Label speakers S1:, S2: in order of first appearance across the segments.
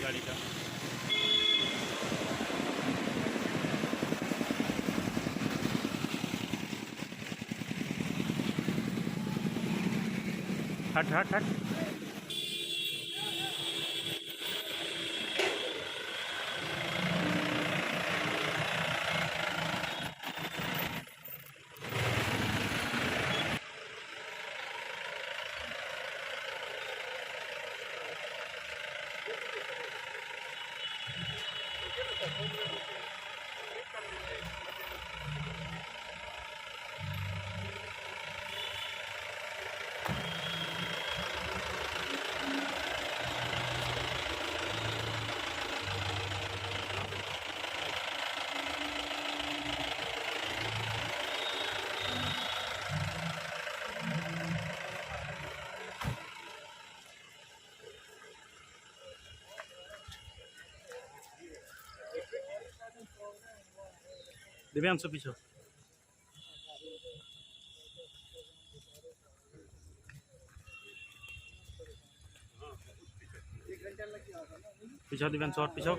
S1: गाड़ी का। हट हट हट। दिव्यांशु पीछे पीछे दिव्यांशु और पीछे।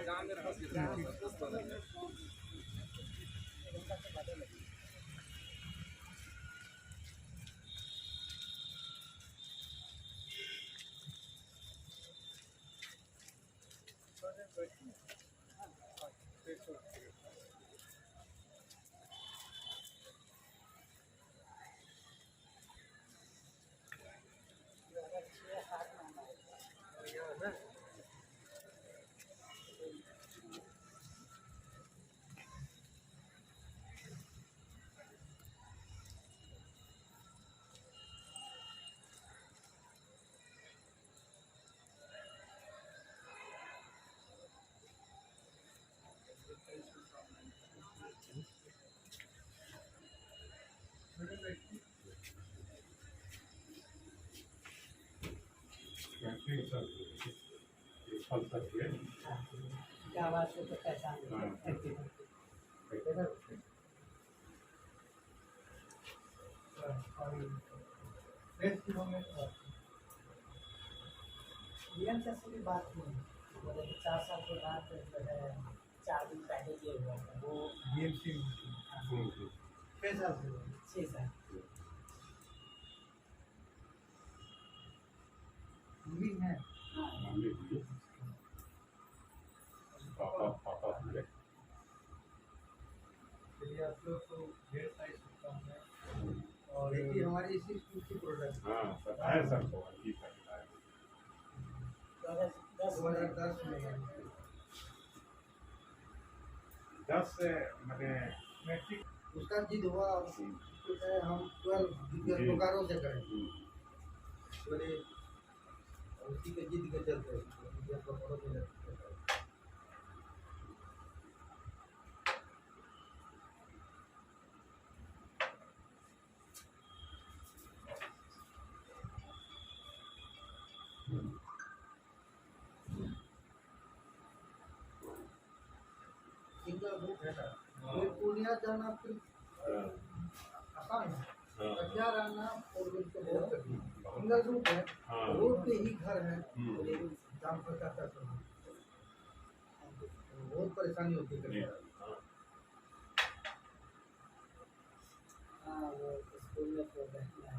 S2: क्या बात है तो पहचान से भी बात नहीं, मतलब 4 साल के बाद जो है 4 दिन पहले ये हुआ था वो BMC 6 साल से 6 साल है। चलिए आप लोग को ढेर सारी शुभकामनाएं और देखिए हमारी इसी स्कूल की प्रोडक्ट। हाँ बताया सर को 2010 में 10 से मैंने मैट्रिक उसका जिद हुआ हम 12 बोकारो से करें बोले उसी के जिद के चलते सिंगल रूट है ना पूर्णिया जाना फिर आसान है कटिहार आना और उसको बहुत सिंगल रूट है रोड पे ही घर है जाम फंसाता है बहुत परेशानी होती है। हाँ वो स्कूल में तो बैठना है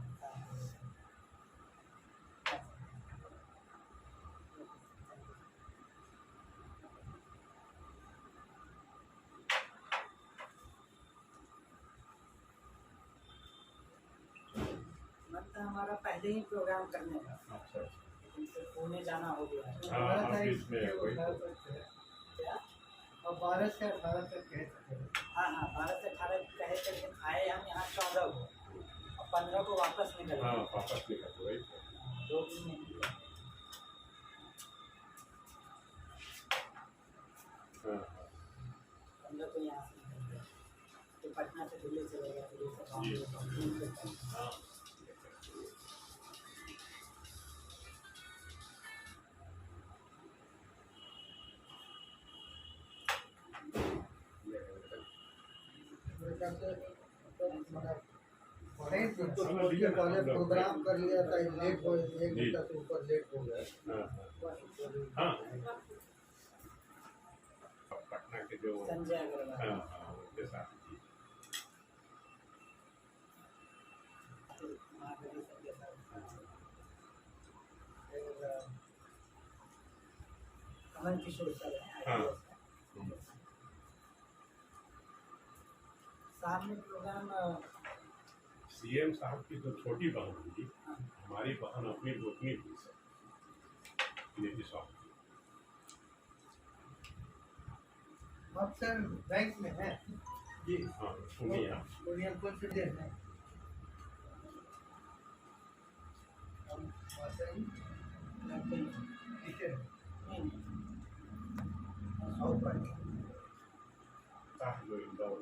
S2: मतलब हमारा पहले ही प्रोग्राम करने का। अच्छा पुणे जाना हो गया है। क्या और 12 से 18 तक कहे थे। हाँ हाँ 12 से 18 कहे थे लेकिन आए हम यहाँ 14 को और 15 को वापस निकल गए। वापस निकल गए 2 दिन में निकले। हाँ 15 को यहाँ से निकल गए तो पटना से दिल्ली चले गए। पहले प्रोग्राम कर लिया था लेट हो 1 घंटा से ऊपर लेट हो गया।
S3: पटना के जो
S2: संजय अग्रवाल।
S3: हाँ हाँ उनके साथ की।
S2: महाकवि संजय साहब। कमल किशोर सर हैं
S3: हाँ।
S2: IAS हैं। साथ में प्रोग्राम
S3: सीएम साहब की जो छोटी बहन थी, हमारी बहन अपनी गोतनी थी सर, नीतीश साहब की।
S2: अब सर बैंक में है
S3: जी हाँ सुनिए आप।
S2: पूर्णिया कौन से देर है हम वासई नहीं टीचर नहीं सौ पर
S3: साहब जो इंदौर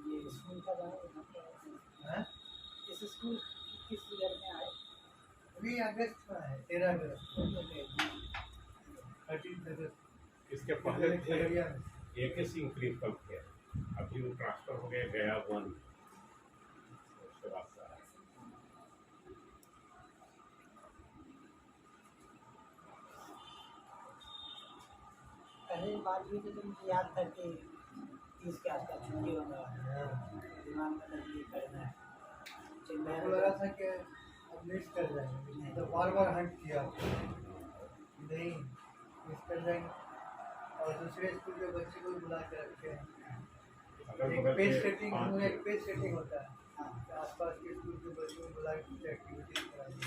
S2: ये स्कूल का है इस स्कूल किस ईयर में आए अभी अगस्त में है 13 अगस्त 13 अगस्त
S3: इसके पहले थे AK सिंह प्रिंसिपल थे, अभी वो ट्रांसफर हो गए गया 1 उसके बाद से आए।
S2: पहले बात हुई थी तो मुझे याद था कि 30 के आसपास छुट्टी होगा दिमाग में नजदीक करना है मुझे लगा था कि अब मिस कर जाएंगे तो बार बार हट किया नहीं मिस कर जाएंगे और दूसरे स्कूल के बच्चे को बुला के रखे हैं एक पेज सेटिंग एक पेज सेटिंग होता है आसपास के स्कूल के बच्चों को बुला के कुछ एक्टिविटीज करानी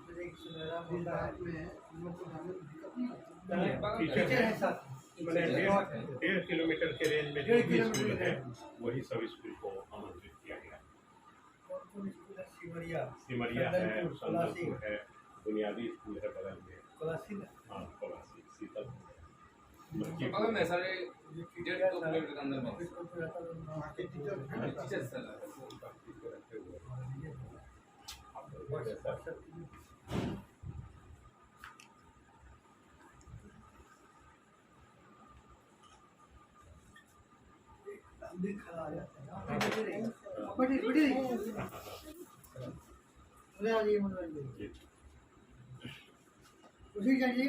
S2: फिर एक सुनहरा मौका है उन लोग को हमें दिक्कत नहीं टीचर है साथ
S3: मैंने 1.5 किलोमीटर के रेंज में जो भी स्कूल है वही सब स्कूल को आमंत्रित किया गया।
S2: कौन स्कूल है सिमरिया
S3: सिमरिया है, संदलपुर है, बुनियादी स्कूल है बगल में।
S2: कोलासी में
S3: हाँ कोलासी शीतल
S4: बगल में सारे 1.5 किलोमीटर के अंदर में
S2: स्कूल पे रहता था वहाँ के टीचर
S4: टीचर सर
S2: भी खड़ा आ जाता है बड़ी बड़ी मुझे आज ये मनोरंजन उसी जाइए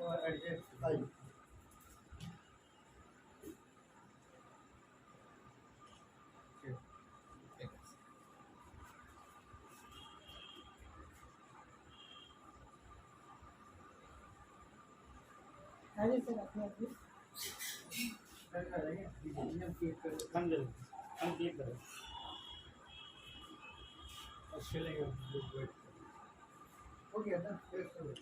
S2: और एडजस्ट आइए अरे सर अपने
S1: हम क्लिक करो
S2: हो गया ना चलो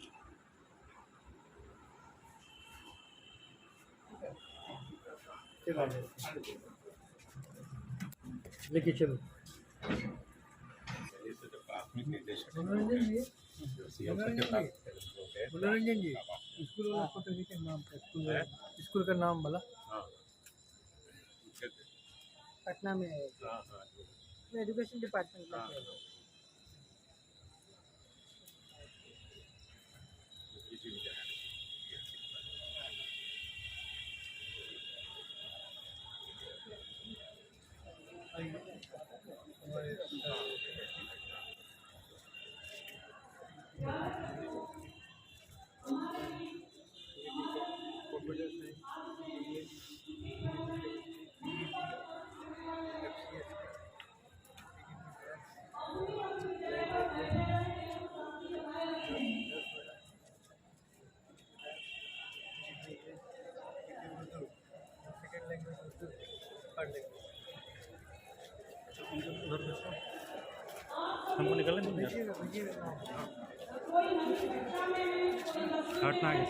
S2: लेके चलो
S3: प्राथमिक निदेशक
S2: मनोरंजन जी
S3: मनोरंजन
S2: मनोरंजन जी स्कूल वाला फोटो के नाम पे स्कूल का नाम बोला पटना में है एजुकेशन डिपार्टमेंट में है
S1: हमको निकलने दीजिए हटना आगे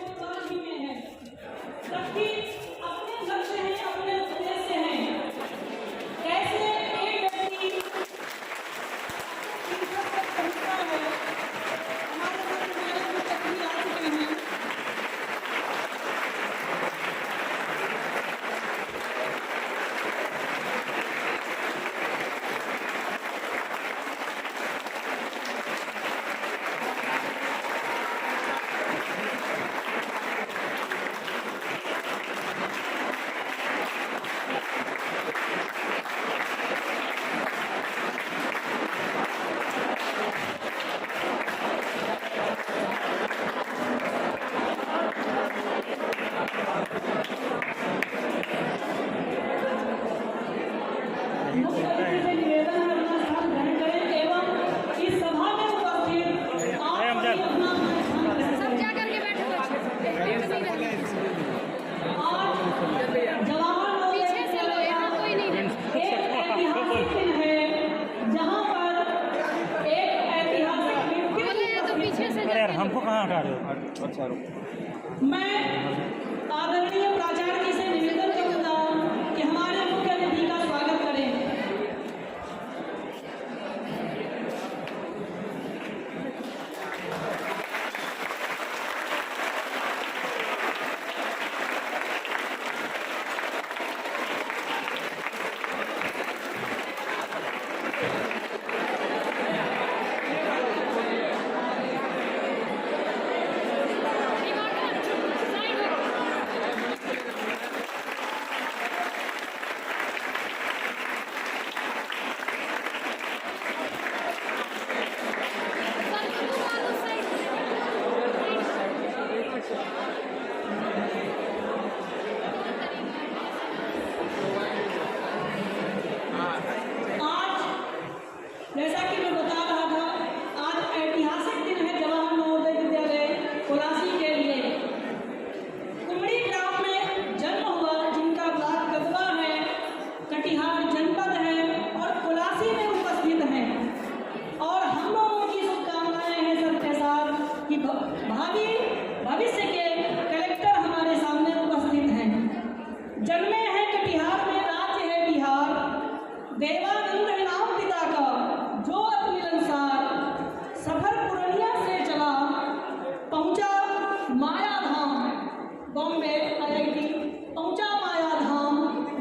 S1: अरे यार हमको कहाँ हटा रहे हो? अच्छा
S5: मैं आदरणीय प्राचार्य जी से निवेदन करूंगा कि हमारे मुख्य अतिथि का स्वागत करें। जैसा कि मैं बता रहा था, आज ऐतिहासिक दिन है जवाहर नवोदय विद्यालय कोलासी के लिए। कुमड़ी ग्राम में जन्म हुआ, जिनका ब्लॉक कस्बा है, कटिहार जनपद है और कोलासी में उपस्थित है। और हम लोगों की शुभकामनाएं हैं सबके साथ कि भावी भविष्य के कलेक्टर हमारे सामने उपस्थित हैं। जन्मे हैं कटिहार में, राज्य है बिहार, देवानंद है नाम पिता का, जो अति मिलनसार, सफर पुरनिया से चला, पहुंचा माया धाम, बॉम्बे IIT पहुंचा माया धाम,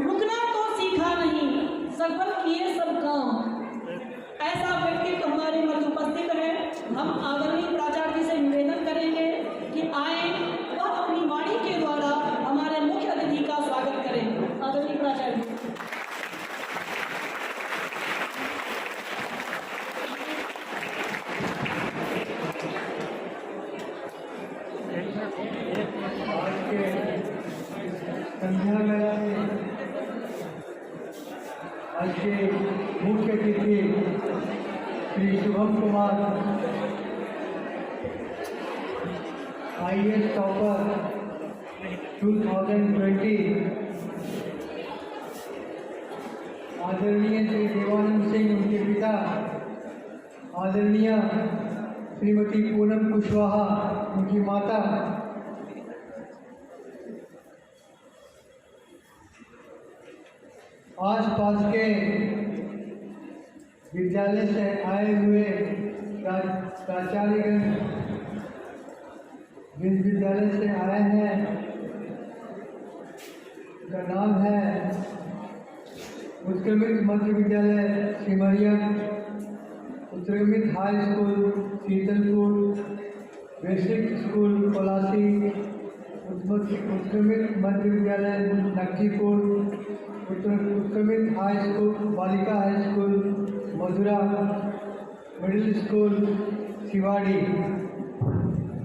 S5: रुकना तो सीखा नहीं, सफल किए सब काम। ऐसा व्यक्तित्व हमारे मध्य उपस्थित है। हम आदरणीय प्राचार्य जी से निवेदन करेंगे कि आए और अपनी वाणी के द्वारा हमारे मुख्य अतिथि का स्वागत करें। आदरणीय प्राचार्य जी।
S2: संध्या मेला में आज के मुख्य अतिथि श्री शुभम कुमार, IAS टॉपर 2020, आदरणीय श्री देवानंद सिंह उनके पिता, आदरणीय श्रीमती पूनम कुशवाहा उनकी माता, आस पास के विद्यालय से आए हुए प्राचार्यगण, जिस विद्यालय से आए हैं का नाम है उत्क्रमित मध्य विद्यालय सिमरिया, उत्क्रमित high school Sheetalpur, basic school Kolasi, उत्क्रमित मध्य विद्यालय नक्कीपुर, उत्क्रमित हाई स्कूल बालिका high school Madhura, middle school Shivadi.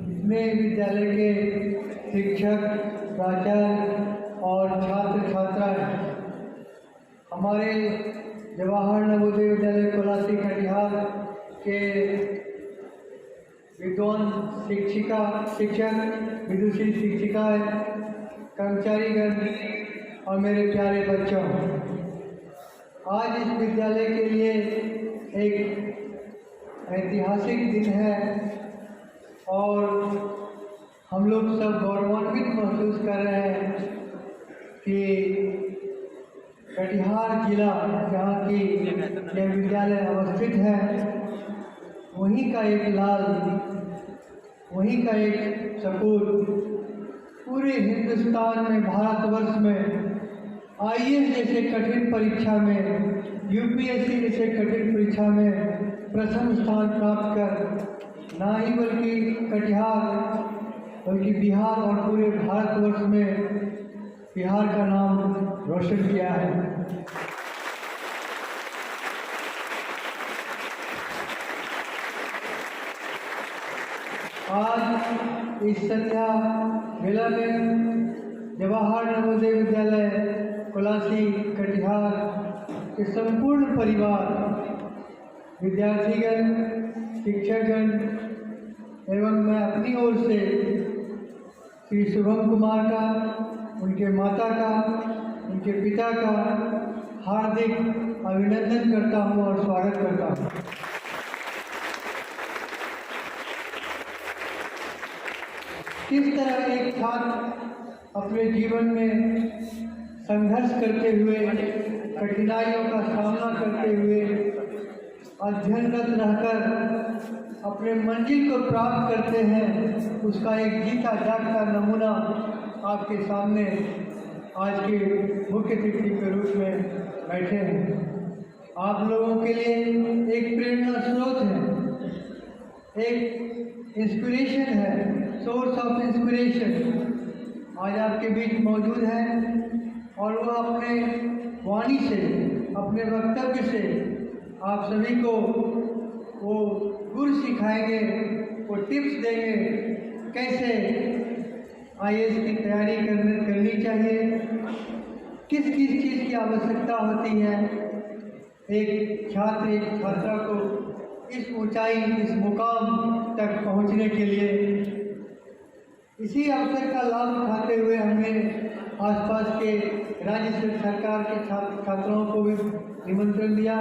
S2: इसमें विद्यालय के शिक्षक, प्राचार्य और छात्र छात्राएं, हमारे जवाहर नवोदय विद्यालय कोलासी कटिहार के विद्वान शिक्षक, विदुषी शिक्षिकाएं, कर्मचारीगण और मेरे प्यारे बच्चों, आज इस विद्यालय के लिए एक ऐतिहासिक दिन है और हम लोग सब गौरवान्वित महसूस कर रहे हैं कि कटिहार जिला, जहाँ की यह विद्यालय अवस्थित है, वहीं का एक लाल, वहीं का एक सपूत पूरे हिंदुस्तान में, भारतवर्ष में IAS जैसे कठिन परीक्षा में, UPSC जैसे कठिन परीक्षा में प्रथम स्थान प्राप्त कर ना ही बल्कि कटिहार बल्कि बिहार और पूरे भारतवर्ष में बिहार का नाम रोशन किया है। आज इस संध्या मेला में जवाहर नवोदय विद्यालय कोलासी कटिहार के संपूर्ण परिवार, विद्यार्थीगण, शिक्षकगण एवं मैं अपनी ओर से श्री शुभम कुमार का, उनके माता का, उनके पिता का हार्दिक अभिनंदन करता हूँ और स्वागत करता हूँ। किस तरह एक छात्र अपने जीवन में संघर्ष करते हुए, कठिनाइयों का सामना करते हुए, अध्ययनरत रहकर अपने मंजिल को प्राप्त करते हैं, उसका एक जीता जागता नमूना आपके सामने आज के मुख्य अतिथि के रूप में बैठे हैं। आप लोगों के लिए एक प्रेरणा स्रोत है, एक इंस्पिरेशन है, सोर्स ऑफ इंस्पिरेशन आज आपके बीच मौजूद है और वह अपने वाणी से, अपने वक्तव्य से आप सभी को वो गुर सिखाएंगे, वो टिप्स देंगे कैसे IAS की तैयारी करनी चाहिए, किस किस चीज़ की आवश्यकता होती है एक छात्र, एक छात्रा को इस ऊंचाई, इस मुकाम तक पहुंचने के लिए। इसी अवसर का लाभ उठाते हुए हमने आसपास के राज्य सरकार के छात्रों को भी निमंत्रण दिया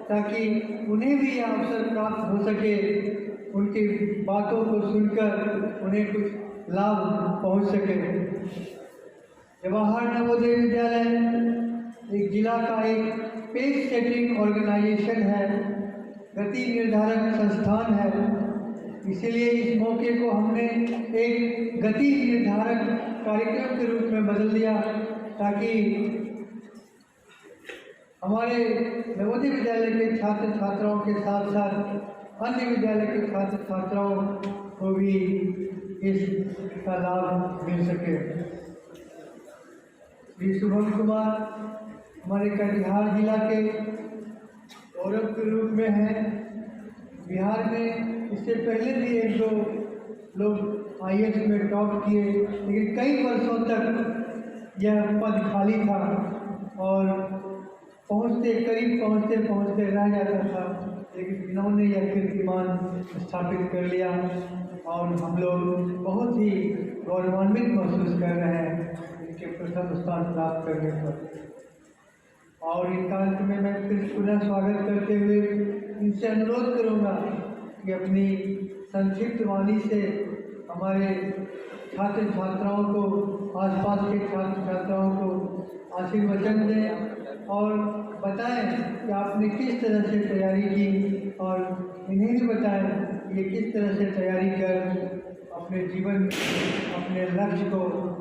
S2: ताकि उन्हें भी यह अवसर प्राप्त हो सके, उनकी बातों को सुनकर उन्हें कुछ लाभ पहुंच सके। जवाहर नवोदय विद्यालय एक जिला का एक पेस सेटिंग ऑर्गेनाइजेशन है, गति निर्धारक संस्थान है, इसीलिए इस मौके को हमने एक गति निर्धारक कार्यक्रम के रूप में बदल दिया ताकि हमारे नवोदय विद्यालय के छात्र छात्राओं के साथ साथ अन्य विद्यालय के छात्र छात्राओं को भी इसका लाभ मिल सके। श्री शुभम कुमार हमारे कटिहार जिला के गौरव के रूप में हैं। बिहार में इससे पहले भी एक दो लोग IAS में टॉप किए, लेकिन कई वर्षों तक यह पद खाली था और करीब पहुँचते रह जाता था, लेकिन इन्होंने यह कीर्तिमान स्थापित कर लिया और हम लोग बहुत ही गौरवान्वित महसूस कर रहे हैं इनके प्रथम स्थान प्राप्त करने पर। और इनका अंत में मैं फिर पुनः स्वागत करते हुए इनसे अनुरोध करूंगा कि अपनी संक्षिप्त वाणी से हमारे छात्र छात्राओं को, आसपास के छात्र छात्राओं को आशीर्वचन दें और बताएं कि आपने किस तरह से तैयारी की और इन्हें भी बताएं कि ये किस तरह से तैयारी कर अपने जीवन, अपने लक्ष्य को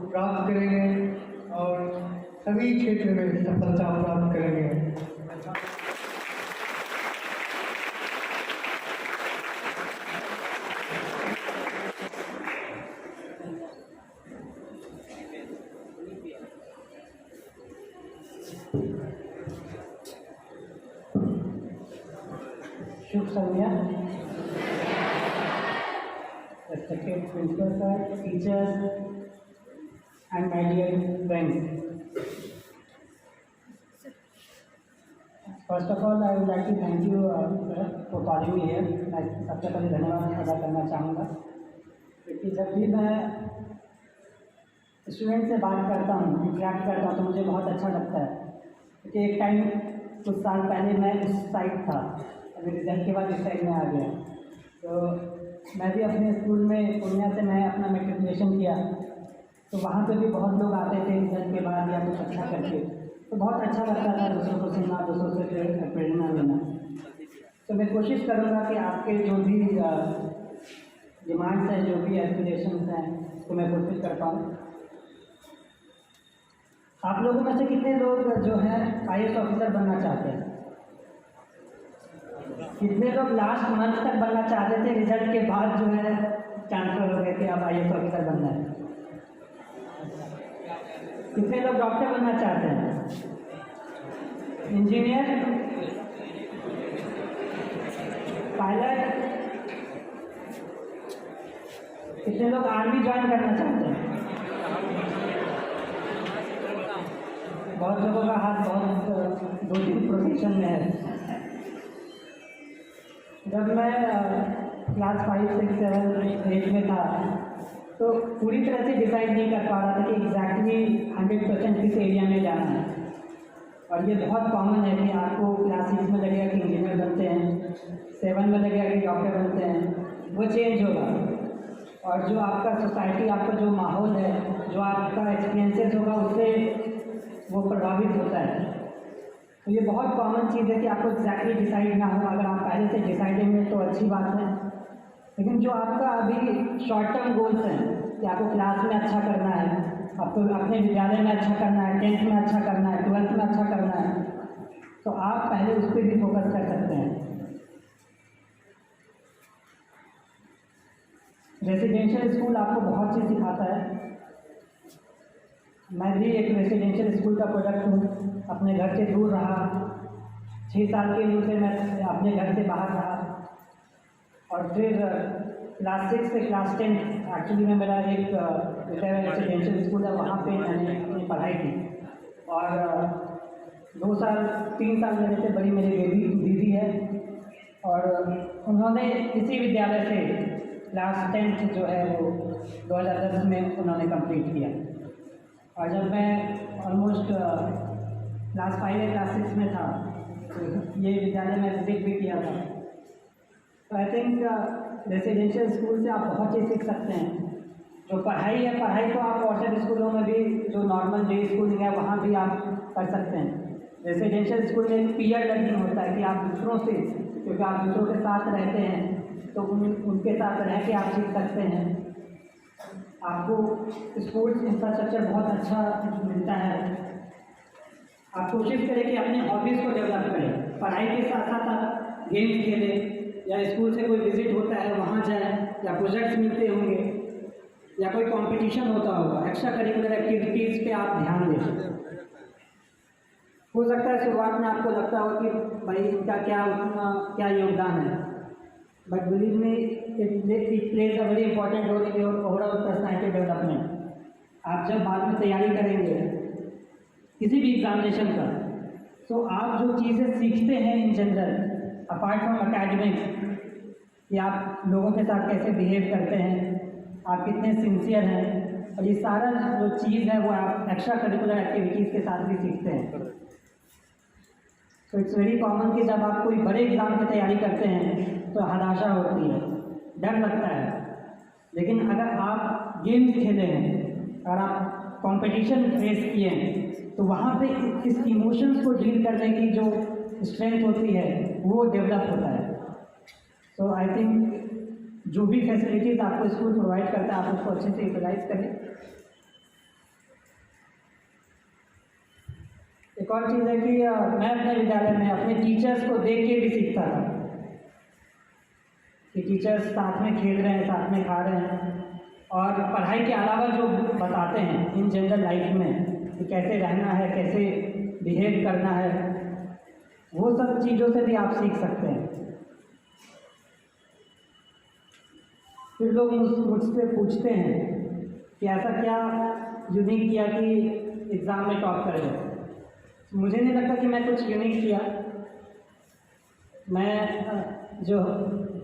S2: प्राप्त करेंगे और सभी क्षेत्र में सफलता प्राप्त करेंगे।
S6: शुभ संध्या। Respected principal sir, teachers and my dear friends. First of all, I would like to thank you for calling me here. मैं सबसे पहले धन्यवाद अदा करना चाहूँगा क्योंकि जब भी मैं स्टूडेंट से बात करता हूँ, इंटरेक्ट करता हूँ तो मुझे बहुत अच्छा लगता है क्योंकि एक टाइम कुछ साल पहले मैं उस साइड था, अभी रिजल्ट के बाद इस साइड में आ गया। तो मैं भी अपने स्कूल में पूर्णिया से मैं अपना मेट्रिकुलेशन किया, तो वहाँ पे भी बहुत लोग आते थे रिजल्ट के बाद या कुछ अच्छा करके, तो बहुत अच्छा लगता था दूसरों को सुनना, दूसरों से प्रेरणा लेना। तो मैं कोशिश करूँगा कि आपके जो भी डिमांड्स हैं, जो भी एस्पिरेशंस हैं, उसको मैं फुलफिल कर पाऊँ। आप लोगों में से कितने लोग जो हैं IAS ऑफिसर बनना चाहते हैं? कितने लोग लास्ट मंथ तक बनना चाहते थे, रिजल्ट के बाद जो है ट्रांसफर हो गए थे, अब IAS ऑफिसर बनना है? कितने लोग डॉक्टर बनना चाहते हैं, इंजीनियर, पायलट? कितने लोग आर्मी ज्वाइन करना चाहते हैं? बहुत लोगों का हाथ बहुत 2-3 प्रोफेशन में है। जब मैं क्लास 5, 6, 7, 8 में था तो पूरी तरह से डिसाइड नहीं कर पा रहा था कि एग्जैक्टली 100% किस एरिया में जाना है। और ये बहुत कॉमन है कि आपको क्लास 6 में लगेगा कि इंजीनियर बनते हैं, 7 में लगेगा कि डॉक्टर बनते हैं, वो चेंज होगा। और जो आपका सोसाइटी, आपका जो माहौल है, जो आपका एक्सपीरियंसेस होगा, उससे वो प्रभावित होता है। तो ये बहुत कॉमन चीज़ है कि आपको एग्जैक्टली डिसाइड ना हो। अगर आप पहले से डिसाइडेड हैं तो अच्छी बात है, लेकिन जो आपका अभी शॉर्ट टर्म गोल्स हैं कि आपको क्लास में अच्छा करना है, आपको अपने विद्यालय में अच्छा करना है, 10th में अच्छा करना है, 12th में अच्छा करना है, तो आप पहले उस पर भी फोकस कर सकते हैं। रेजिडेंशियल स्कूल आपको बहुत चीज़ सिखाता है। मैं भी एक रेजिडेंशियल स्कूल का प्रोडक्ट हूँ। अपने घर से दूर रहा, 6 साल के लिए से मैं अपने घर से बाहर रहा, और फिर क्लास 6 से क्लास 10 एक्चुअली में मेरा एक रेजिडेंशियल स्कूल है, वहाँ पे मैंने अपनी पढ़ाई की। और 2 साल 3 साल मेरे से बड़ी मेरी दीदी है, और उन्होंने इसी विद्यालय से क्लास 10th जो है वो 2010 में उन्होंने कंप्लीट किया। और जब मैं ऑलमोस्ट क्लास 5 या क्लास 6 में था तो ये विद्यालय में विजिट भी किया था। तो आई थिंक रेजिडेंशियल स्कूल से आप बहुत चीज़ सीख सकते हैं। जो पढ़ाई है, पढ़ाई तो आप और स्कूलों में भी, जो नॉर्मल डे स्कूलिंग है वहाँ भी आप कर सकते हैं। रेजिडेंशियल स्कूल में पीयर लर्निंग होता है कि आप दूसरों से, क्योंकि आप दूसरों के साथ रहते हैं तो उनके साथ रह के आप सीख सकते हैं। आपको स्पोर्ट्स इंफ्रास्ट्रक्चर बहुत अच्छा मिलता है। आप कोशिश करें कि अपने हॉबीज़ को डेवलप करें, पढ़ाई के साथ साथ आप गेम्स खेलें, या स्कूल से कोई विजिट होता है वहाँ जाएं, या प्रोजेक्ट्स मिलते होंगे, या कोई कंपटीशन होता होगा, एक्स्ट्रा करिकुलर एक्टिविटीज़ पे आप ध्यान दें। हो सकता है शुरुआत में आपको लगता हो कि भाई इनका क्या योगदान है, but believe me it plays a very important role in your overall personality development. आप जब बाद में तैयारी करेंगे किसी भी एग्जामिनेशन का, तो आप जो चीज़ें सीखते हैं in general apart from academics, कि आप लोगों के साथ कैसे बिहेव करते हैं, आप कितने सिंसियर हैं, और ये सारा जो चीज़ है वो आप एक्स्ट्रा करिकुलर एक्टिविटीज़ के साथ भी सीखते हैं। तो इट्स वेरी कॉमन कि जब आप कोई बड़े एग्ज़ाम की तैयारी करते हैं तो हताशा होती है, डर लगता है, लेकिन अगर आप गेम्स खेले हैं और आप कंपटीशन फेस किए हैं तो वहाँ पे इस इमोशंस को डील करने की जो स्ट्रेंथ होती है वो डेवलप होता है। सो आई थिंक जो भी फैसिलिटीज़ आपको स्कूल प्रोवाइड करता है आप उसको अच्छे से यूटिलाइज करें। एक और चीज़ है कि मैं अपने विद्यालय में अपने टीचर्स को देख के भी सीखता था कि टीचर्स साथ में खेल रहे हैं, साथ में खा रहे हैं, और पढ़ाई के अलावा जो बताते हैं इन जनरल लाइफ में कि कैसे रहना है, कैसे बिहेव करना है, वो सब चीज़ों से भी आप सीख सकते हैं। फिर लोग मुझसे पूछते हैं कि ऐसा क्या यूनिक किया कि एग्ज़ाम में टॉप कर गए। मुझे नहीं लगता कि मैं कुछ यूनिक किया।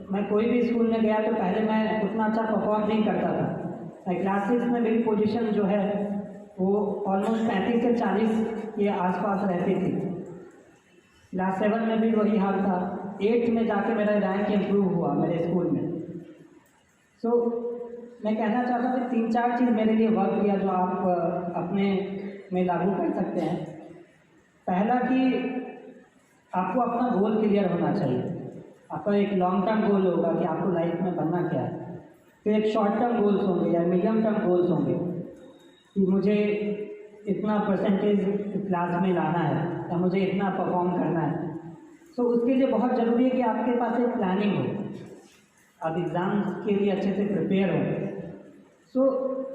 S6: मैं कोई भी स्कूल में गया तो पहले मैं उतना अच्छा परफॉर्म नहीं करता था। क्लास 6 में मेरी पोजीशन जो है वो ऑलमोस्ट 35 से 40 के आसपास रहती थी। क्लास 7 में भी वही हाल था। 8th में जाके मेरा रैंक इम्प्रूव हुआ मेरे स्कूल में। सो मैं कहना चाहता हूँ कि 3-4 चीज़ मेरे लिए वर्क किया जो आप अपने में लागू कर सकते हैं। पहला कि आपको अपना गोल क्लियर होना चाहिए। आपका एक लॉन्ग टर्म गोल होगा कि आपको लाइफ में बनना क्या है। फिर एक शॉर्ट टर्म गोल्स होंगे या मीडियम टर्म गोल्स होंगे कि मुझे इतना परसेंटेज क्लास में लाना है या मुझे इतना परफॉर्म करना है। सो उसके लिए बहुत ज़रूरी है कि आपके पास एक प्लानिंग हो, आप एग्ज़ाम्स के लिए अच्छे से प्रिपेयर हो। So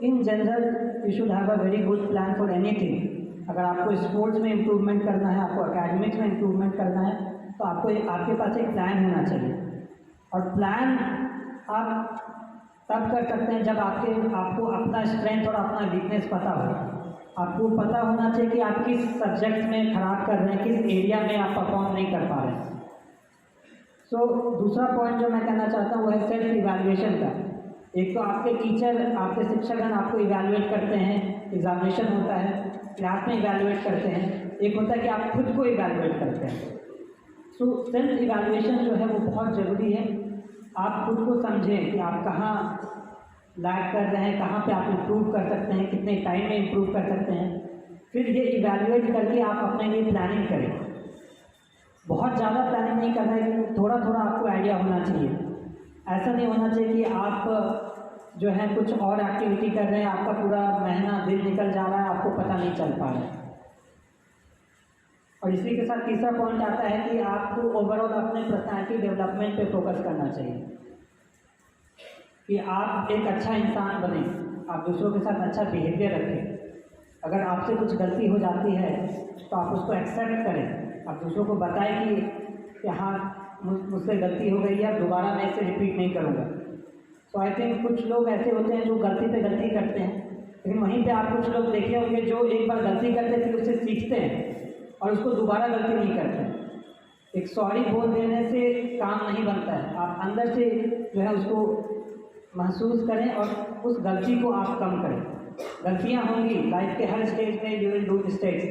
S6: in general you should have a very good plan for anything. अगर आपको स्पोर्ट्स में इम्प्रूवमेंट करना है, आपको एकेडमिक्स में इम्प्रूवमेंट करना है, तो आपके पास एक प्लान होना चाहिए। और प्लान आप तब कर सकते हैं जब आपको अपना स्ट्रेंथ और अपना वीकनेस पता हो। आपको पता होना चाहिए कि आप किस सब्जेक्ट में ख़राब कर रहे हैं, किस एरिया में आप परफॉर्म नहीं कर पा रहे हैं। सो दूसरा पॉइंट जो मैं कहना चाहता हूँ वो है सेल्फ इवैल्यूएशन का। एक तो आपके टीचर, आपके शिक्षकगण आपको इवैल्यूएट करते हैं, एग्जामिनेशन होता है, क्लास में इवैल्यूएट करते हैं। एक होता है कि आप खुद को इवैल्यूएट करते हैं। सो सेल्फ इवैल्यूएशन जो है वो बहुत ज़रूरी है। आप खुद को समझें कि आप कहाँ लैग कर रहे हैं, कहाँ पे आप इम्प्रूव कर सकते हैं, कितने टाइम में इम्प्रूव कर सकते हैं। फिर ये इवैल्यूएट करके आप अपने लिए प्लानिंग करें। बहुत ज़्यादा प्लानिंग नहीं करना है, लेकिन थोड़ा थोड़ा आपको आइडिया होना चाहिए। ऐसा नहीं होना चाहिए कि आप जो है कुछ और एक्टिविटी कर रहे हैं, आपका पूरा महीना दिन निकल जा रहा है, आपको पता नहीं चल पा रहा है। और इसी के साथ तीसरा पॉइंट आता है कि आपको ओवरऑल अपने पर्सनैलिटी डेवलपमेंट पे फोकस करना चाहिए कि आप एक अच्छा इंसान बने, आप दूसरों के साथ अच्छा बिहेवियर रखें। अगर आपसे कुछ गलती हो जाती है तो आप उसको एक्सेप्ट करें, आप दूसरों को बताएं कि हाँ मुझसे गलती हो गई है, दोबारा मैं इसे रिपीट नहीं करूँगा। तो आई थिंक कुछ लोग ऐसे होते हैं जो गलती पे गलती करते हैं, लेकिन वहीं पे आप कुछ लोग देखे होंगे जो एक बार गलती करते फिर उससे सीखते हैं और उसको दोबारा गलती नहीं करते। एक सॉरी बोल देने से काम नहीं बनता है, आप अंदर से जो है उसको महसूस करें और उस गलती को आप कम करें। गलतियाँ होंगी लाइफ के हर स्टेज में, यू विल डू मिस्टेक्स,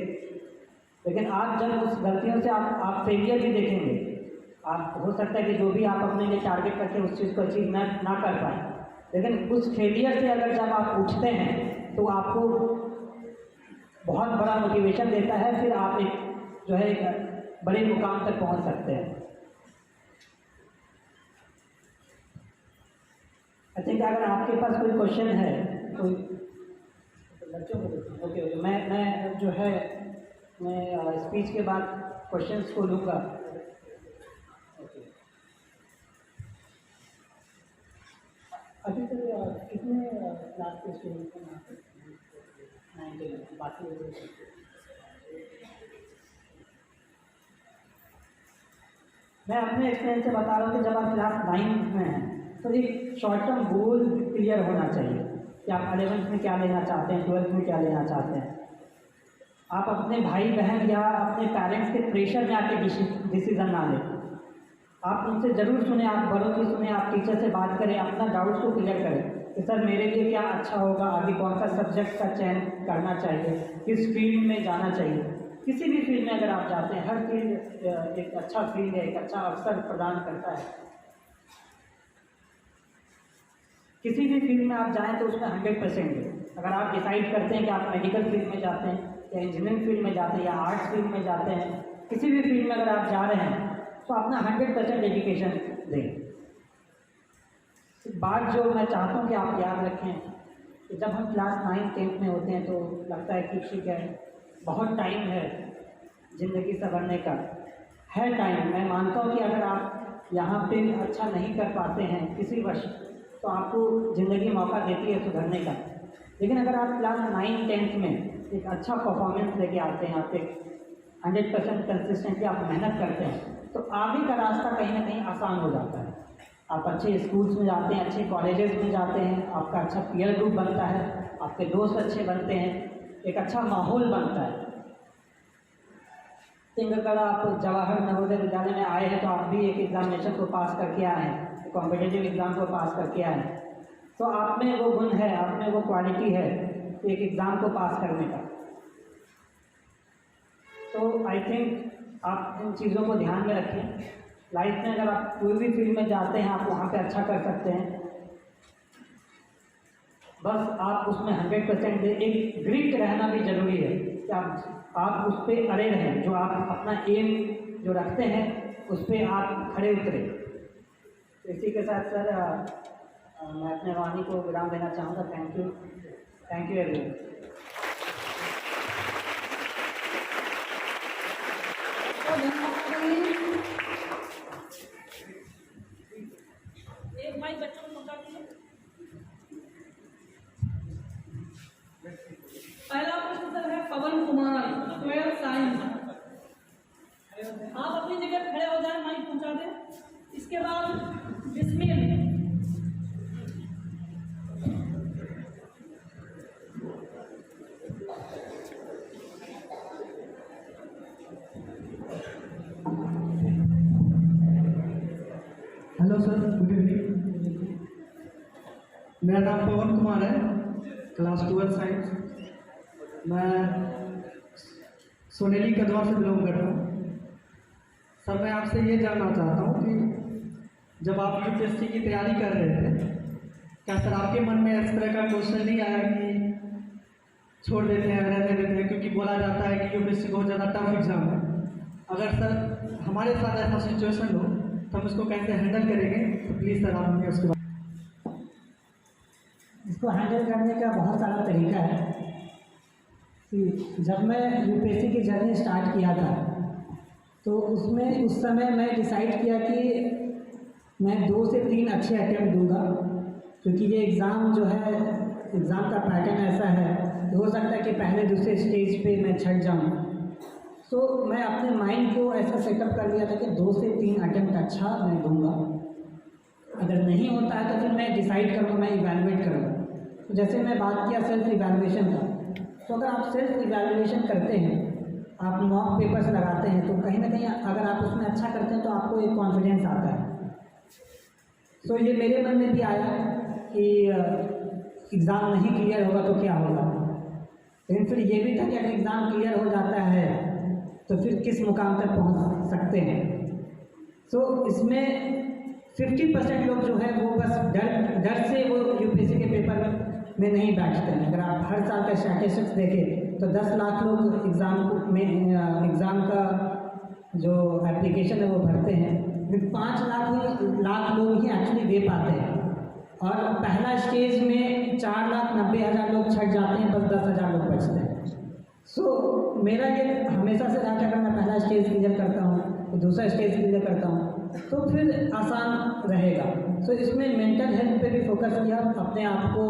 S6: लेकिन आप जब उस गलतियों से आप फेलियर भी देखेंगे। आप हो सकता है कि जो भी आप अपने लिए टारगेट करके उस चीज़ को अचीव ना कर पाएँ, लेकिन उस फेलियर से अगर जब आप उठते हैं तो आपको बहुत बड़ा मोटिवेशन देता है, फिर आप एक जो है एक बड़े मुकाम तक पहुंच सकते हैं। आई थिंक अगर आपके पास कोई क्वेश्चन है कोई बच्चों को ओके, मैं जो है मैं स्पीच के बाद क्वेश्चंस को लूँगा। अभी तक कितने क्लास के स्टूडेंट हैं? 9 बाकी मैं अपने एक्सपीरियंस से बता रहा हूँ कि जब आप क्लास 9 में हैं तो एक शॉर्ट टर्म गोल क्लियर होना चाहिए कि आप 11th में क्या लेना चाहते हैं, 12th में क्या लेना चाहते हैं। आप अपने भाई बहन या अपने पेरेंट्स के प्रेशर में आके डिसीजन ना लें। आप उनसे ज़रूर सुने, आप बड़ों की सुने, आप टीचर से बात करें, अपना डाउट्स को क्लियर करें कि सर मेरे लिए क्या अच्छा होगा, आगे कौन सा सब्जेक्ट का चयन करना चाहिए, किस फील्ड में जाना चाहिए। किसी भी फील्ड में अगर आप जाते हैं, हर फील्ड एक अच्छा फील्ड है, एक अच्छा अवसर प्रदान करता है। किसी भी फील्ड में आप जाएं तो उसमें 100% दें। अगर आप डिसाइड करते हैं कि आप मेडिकल फील्ड में जाते हैं या इंजीनियरिंग फील्ड में जाते हैं या आर्ट्स फील्ड में जाते हैं, किसी भी फील्ड में अगर आप जा रहे हैं तो अपना 100% एजुकेशन दें। बात जो मैं चाहता हूँ कि आप याद रखें कि जब हम क्लास 9, 10th में होते हैं तो लगता है कि ठीक है बहुत टाइम है ज़िंदगी संवरने का, है टाइम। मैं मानता हूँ कि अगर आप यहाँ पे अच्छा नहीं कर पाते हैं किसी वर्ष तो आपको ज़िंदगी मौका देती है सुधरने का। लेकिन अगर आप क्लास 9, 10th में एक अच्छा परफॉर्मेंस लेके आते हैं, आप एक 100% कंसिस्टेंटली आप मेहनत करते हैं तो आगे का रास्ता कहीं ना कहीं आसान हो जाता है। आप अच्छे स्कूल्स में जाते हैं, अच्छे कॉलेजेस में जाते हैं, आपका अच्छा पीयर ग्रुप बनता है, आपके दोस्त अच्छे बनते हैं, एक अच्छा माहौल बनता है। थिंक अगर आप जवाहर नवोदय विद्यालय में आए हैं तो आप भी एक एग्जामिनेशन को पास करके आए हैं, कॉम्पिटिटिव एग्ज़ाम को पास करके आए हैं, तो आप में वो गुण है, आप में वो क्वालिटी है एक एग्ज़ाम को पास करने का। तो आई थिंक आप इन चीज़ों को ध्यान में रखें। लाइफ में अगर आप कोई भी फील्ड में जाते हैं आप वहाँ पे अच्छा कर सकते हैं, बस आप उसमें 100% दें। एक ग्रिट रहना भी ज़रूरी है कि आप उस पर अड़े रहें, जो आप अपना एम जो रखते हैं उस पर आप खड़े उतरे। तो इसी के साथ सर मैं अपने वाणी को विराम देना चाहूँगा। Thank you everyone.
S5: एक माइक बच्चों को पकड़ा दीजिए। पहला प्रश्न सर है पवन कुमार, 12th साइंस। आप अपनी जगह खड़े हो जाए, माइक पहुंचा दें। इसके बाद Bismil.
S7: Hello sir, good evening. मेरा नाम पवन कुमार है, क्लास 12th साइंस। मैं सोनेली कदवा से बिलोंग करता हूँ। सर मैं आपसे ये जानना चाहता हूँ कि जब आप यूपीएससी की तैयारी कर रहे थे क्या सर आपके मन में इस तरह का क्वेश्चन नहीं आया कि छोड़ देते हैं, रहने देते हैं, क्योंकि बोला जाता है कि यूपीएससी बहुत ज़्यादा टफ एग्ज़ाम है। अगर सर हमारे साथ ऐसा सिचुएशन हो तो हम इसको कैसे हैंडल करेंगे, तो प्लीज़ सर आप हमें उसके बाद।
S6: इसको हैंडल करने का बहुत सारा तरीका है कि जब मैं यूपीएससी की जर्नी स्टार्ट किया था तो उसमें उस समय मैं डिसाइड किया कि मैं 2 से 3 अच्छे अटैम्प्ट दूंगा, क्योंकि ये एग्ज़ाम जो है, एग्ज़ाम का पैटर्न ऐसा है, हो सकता है कि पहले दूसरे स्टेज पे मैं छट जाऊँ। तो मैं अपने माइंड को ऐसा सेटअप कर लिया था कि 2 से 3 अटैम्प्ट अच्छा मैं दूंगा। अगर नहीं होता है तो फिर मैं डिसाइड करूँगा, मैं इवैल्यूएट करूँगा। तो जैसे मैं बात किया सेल्फ इवैल्यूएशन का, तो अगर आप सेल्फ इवैल्यूएशन करते हैं, आप मॉक पेपर्स लगाते हैं, तो कहीं ना कहीं अगर आप उसमें अच्छा करते हैं तो आपको एक कॉन्फिडेंस आता है। तो ये मेरे मन में भी आया कि एग्ज़ाम नहीं क्लियर होगा तो क्या होगा, लेकिन फिर ये भी था कि अगर एग्ज़ाम क्लियर हो जाता है तो फिर किस मुकाम तक पहुंच सकते हैं। तो इसमें 50% लोग जो है वो बस डर से वो यूपीएससी के पेपर में नहीं बैठते हैं। अगर आप हर साल का स्टैटिस्टिक्स देखें तो 10 लाख लोग एग्ज़ाम का जो एप्लीकेशन है वो भरते हैं, फिर 5 लाख लोग ही एक्चुअली दे पाते हैं, और पहला स्टेज में 4,90,000 लोग छट जाते हैं, बस 10,000 लोग बचते हैं। सो मेरा ये हमेशा से रहा कि अगर मैं पहला स्टेज क्लियर करता हूँ तो दूसरा स्टेज क्लियर करता हूँ तो फिर आसान रहेगा। सो इसमें मेंटल हेल्थ पे भी फोकस किया, अपने आप को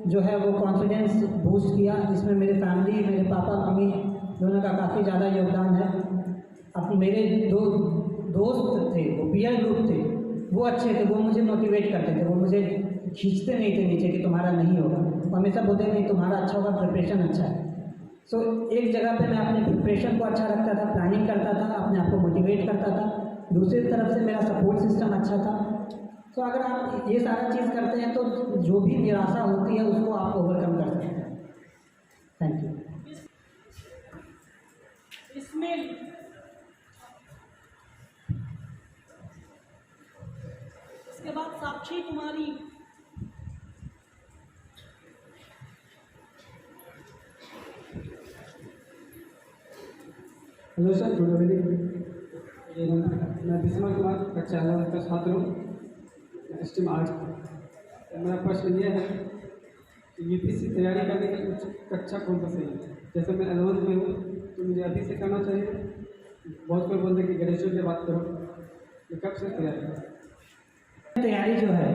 S6: जो है वो कॉन्फिडेंस बूस्ट किया। इसमें मेरे फैमिली, मेरे पापा मम्मी दोनों का काफ़ी ज़्यादा योगदान है। अब मेरे दोस्त थे, वो पीयर ग्रुप थे, वो अच्छे थे, वो मुझे मोटिवेट करते थे, वो मुझे खींचते नहीं थे नीचे कि तुम्हारा नहीं होगा, वो हमेशा बोलते नहीं तुम्हारा अच्छा होगा, प्रिपरेशन अच्छा है। सो एक जगह पे मैं अपने प्रिपरेशन को अच्छा रखता था, प्लानिंग करता था, अपने आप को मोटिवेट करता था, दूसरी तरफ से मेरा सपोर्ट सिस्टम अच्छा था। तो अगर आप ये सारा चीज़ करते हैं तो जो भी निराशा होती है उसको आप ओवरकम कर सकते हैं। Thank you.
S5: इसमें इसके बाद Sakshi Kumari.
S8: Hello sir, good evening. मैं विस्मय कुमार, कक्षा 11 का छात्र हूँ, स्ट्रीम आर्ट्स। मेरा प्रश्न ये है कि यूपीएससी तैयारी करने के लिए कक्षा कौन सा सही है? जैसे मैं 11th में हूँ तो मुझे अभी से करना चाहिए। बहुत कोई बोलते हैं कि ग्रेजुएट के बात करो, तो कब से
S6: तैयारी जो है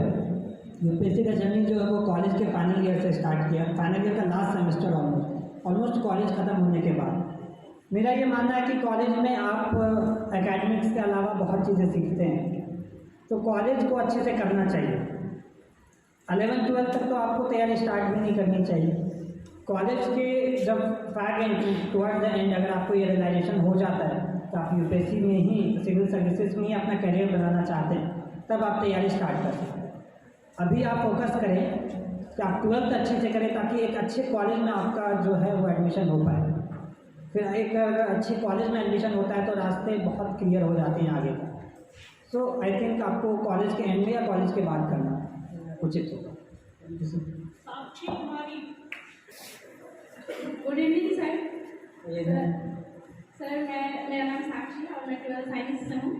S6: यूपीएससी का जर्नी जो है वो कॉलेज के फाइनल ईयर से स्टार्ट किया। फाइनल ईयर का लास्ट सेमेस्टर ऑलमोस्ट कॉलेज ख़त्म होने के बाद मेरा ये मानना है कि कॉलेज में आप एकेडमिक्स के अलावा बहुत चीज़ें सीखते हैं, तो कॉलेज को अच्छे से करना चाहिए। 11th-12th तक तो आपको तैयारी स्टार्ट भी नहीं करनी चाहिए। कॉलेज के जब back and toward the end अगर आपको ये रियलाइजेशन हो जाता है तो आप यूपीएससी में ही, सिविल सर्विसेज में ही अपना करियर बनाना चाहते हैं, तब आप तैयारी स्टार्ट कर सकते हैं। अभी आप फोकस करें कि आप 12th अच्छे से करें ताकि एक अच्छे कॉलेज में आपका जो है वो एडमिशन हो पाए। फिर एक अगर अच्छे कॉलेज में एडमिशन होता है तो रास्ते बहुत क्लियर हो जाते हैं आगे का। सो आई थिंक आपको कॉलेज के एंड में या कॉलेज के बाद करना उचित होगा।
S5: Sakshi Kumari.
S9: Good evening sir. Sir मेरा नाम साक्षी है और मैं 12th साइंस से हूँ।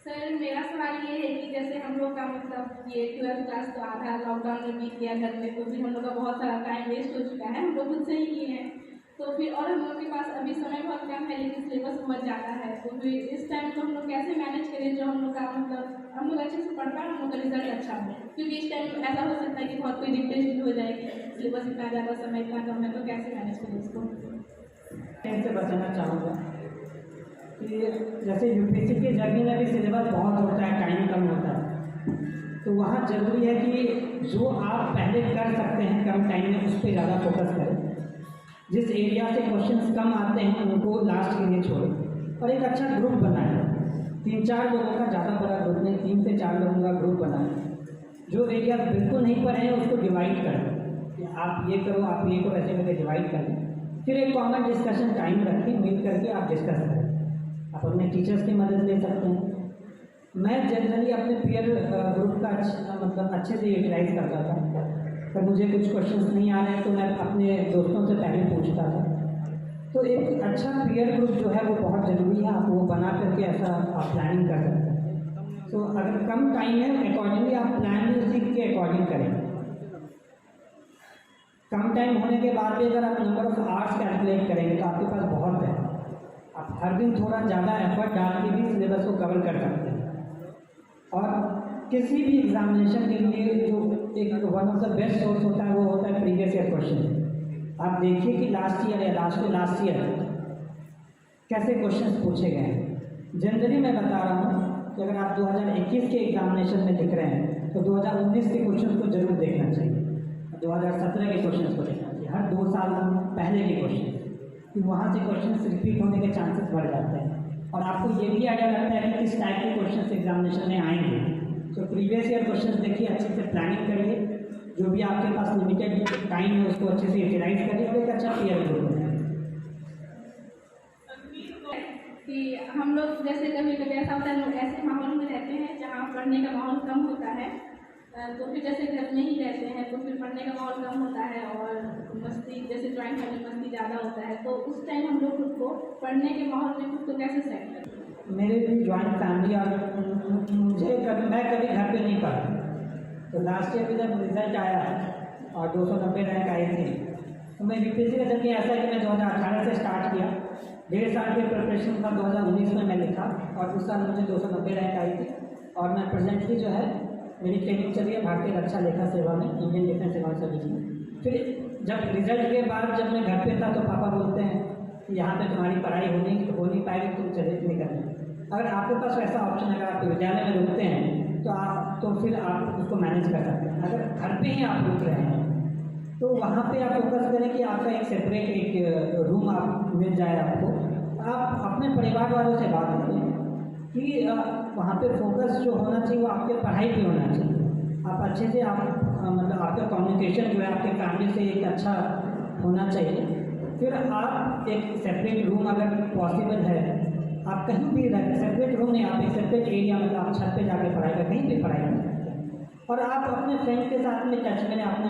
S9: सर मेरा सवाल ये है कि जैसे हम लोग का मतलब ये 12th क्लास तो आधा लॉकडाउन में बीत गया घर में, तो फिर हम लोग का बहुत सारा टाइम वेस्ट हो चुका है, हम लोग खुद से ही किए हैं, तो फिर और हम लोग के पास अभी समय बहुत कम है लेकिन सिलेबस बढ़ जाता है, तो फिर इस टाइम को हम लोग कैसे मैनेज करें जो हम लोग का मतलब हम लोग अच्छे से पढ़ पाए, हम लोग का रिजल्ट अच्छा हो। क्योंकि इस टाइम ऐसा हो सकता है कि बहुत कोई डिप्रेशन हो जाएगी, सिलेबस इतना ज़्यादा, समय इतना कम है, तो कैसे मैनेज करें इसको?
S6: से बताना चाहूँगा कि जैसे यूपीएससी की जर्नी में भी सिलेबस बहुत होता है, टाइम कम होता है, तो वहाँ ज़रूरी है कि जो आप पहले कर सकते हैं कम टाइम में उस पर ज़्यादा फोकस करें। जिस एरिया से क्वेश्चंस कम आते हैं उनको लास्ट के लिए छोड़ें और एक अच्छा ग्रुप बनाएं। 3-4 लोगों का ज़्यादा बड़ा ग्रुप नहीं, 3 से 4 लोगों का ग्रुप बनाएं। जो एरिया बिल्कुल नहीं पढ़े हैं उसको डिवाइड करें कि आप ये करो, आप ये करो, ऐसे करके डिवाइड करें। फिर एक कॉमन डिस्कशन टाइम रखें, मिल करके आप डिस्कस करें। आप अपने टीचर्स की मदद ले सकते हैं, मैं जनरली अपने पीयर ग्रुप का मतलब अच्छे से यूटिलाइज करता था। तो मुझे कुछ क्वेश्चंस नहीं आ रहे हैं तो मैं अपने दोस्तों से पहले पूछता था। तो एक अच्छा पीयर ग्रुप जो है वो बहुत ज़रूरी है, आप वो बना करके ऐसा आप प्लानिंग कर सकते हैं। तो अगर कम टाइम है अकॉर्डिंगली आप प्लान उसी के अकॉर्डिंग करें। कम टाइम होने के बाद भी अगर आप नंबर ऑफ आवर्स कैलकुलेट करेंगे तो आपके पास बहुत है, आप हर दिन थोड़ा ज़्यादा एफर्ट डाल के भी सिलेबस को कवर कर सकते हैं। और किसी भी एग्जामिनेशन के लिए जो एक one of the best source होता है वो होता है प्रीवियस ईयर क्वेश्चन। आप देखिए कि लास्ट ईयर या लास्ट ईयर कैसे क्वेश्चंस पूछे गए हैं। जनरली मैं बता रहा हूँ कि अगर आप 2021 के एग्जामिनेशन में लिख रहे हैं तो 2019 के क्वेश्चन को जरूर देखना चाहिए, 2017 के क्वेश्चन को देखना चाहिए, हर 2 साल पहले के क्वेश्चन, कि वहाँ से क्वेश्चन रिपीट होने के चांसेस बढ़ जाते हैं। और आपको ये भी आइडिया लगता है कि किस टाइप के क्वेश्चन एग्जामिनेशन में आएंगे। तो प्रीवियस ईयर क्वेश्चन देखिए, अच्छे से प्लानिंग करिए, जो भी आपके पास लिमिटेड टाइम है उसको अच्छे से यूटिलाइज करिए और एक अच्छा पीयर ग्रुप बनाइए।
S9: कि हम लोग जैसे कभी कभी ऐसा होता है, लोग ऐसे माहौल में रहते हैं जहाँ पढ़ने का माहौल कम होता है, तो फिर जैसे घर में ही रहते हैं तो फिर पढ़ने का माहौल कम होता है और मस्ती, जैसे ज्वाइंट फैमिली मस्ती ज़्यादा होता है, तो उस टाइम हम लोग खुद को पढ़ने के माहौल में खुद को कैसे सेट करें।
S6: मेरे भी ज्वाइंट फैमिली और मैं कभी घर पे नहीं पढ़ा। तो लास्ट ईयर भी जब रिजल्ट आया और 290 रैंक आई थी तो मैं यूपीएससी का जबकि ऐसा है कि मैं 2018 से स्टार्ट किया, 1.5 साल की प्रिपरेशन था, 2019 में मैं लिखा और उस साल मुझे 290 रैंक आई थी। और मैं प्रेजेंटली जो है मेरी ट्रेनिंग चली है भारतीय रक्षा लेखा सेवा में, इंडियन डिफेंस एडवांस सर्विस में। फिर जब रिजल्ट के बाद जब मैं घर पे था तो पापा बोलते हैं कि यहाँ पे तुम्हारी पढ़ाई हो नहीं पाएगी, तुम चले निकलना। अगर आपके पास ऐसा ऑप्शन है, अगर आप विद्यालय में रुकते हैं तो फिर आप उसको मैनेज कर सकते हैं। अगर घर पे ही आप रुक रहे हैं तो वहाँ पे आप फोकस करें कि आपका एक सेपरेट एक रूम आप मिल जाए आपको। आप अपने परिवार वालों से बात करें कि वहाँ पे फोकस जो होना चाहिए वो आपके पढ़ाई पे होना चाहिए। आप अच्छे से आप मतलब आपका कम्युनिकेशन जो है आपके फैमिली से एक अच्छा होना चाहिए। फिर आप एक सेपरेट रूम अगर पॉसिबल है, आप कहीं भी सेपरेट रूम नहीं, आप एक सेपरेट एरिया मतलब आप छत पे जाके पढ़ाई कर, कहीं भी पढ़ाई कर सकते हैं। और आप अपने फ्रेंड के साथ में टच में, अपने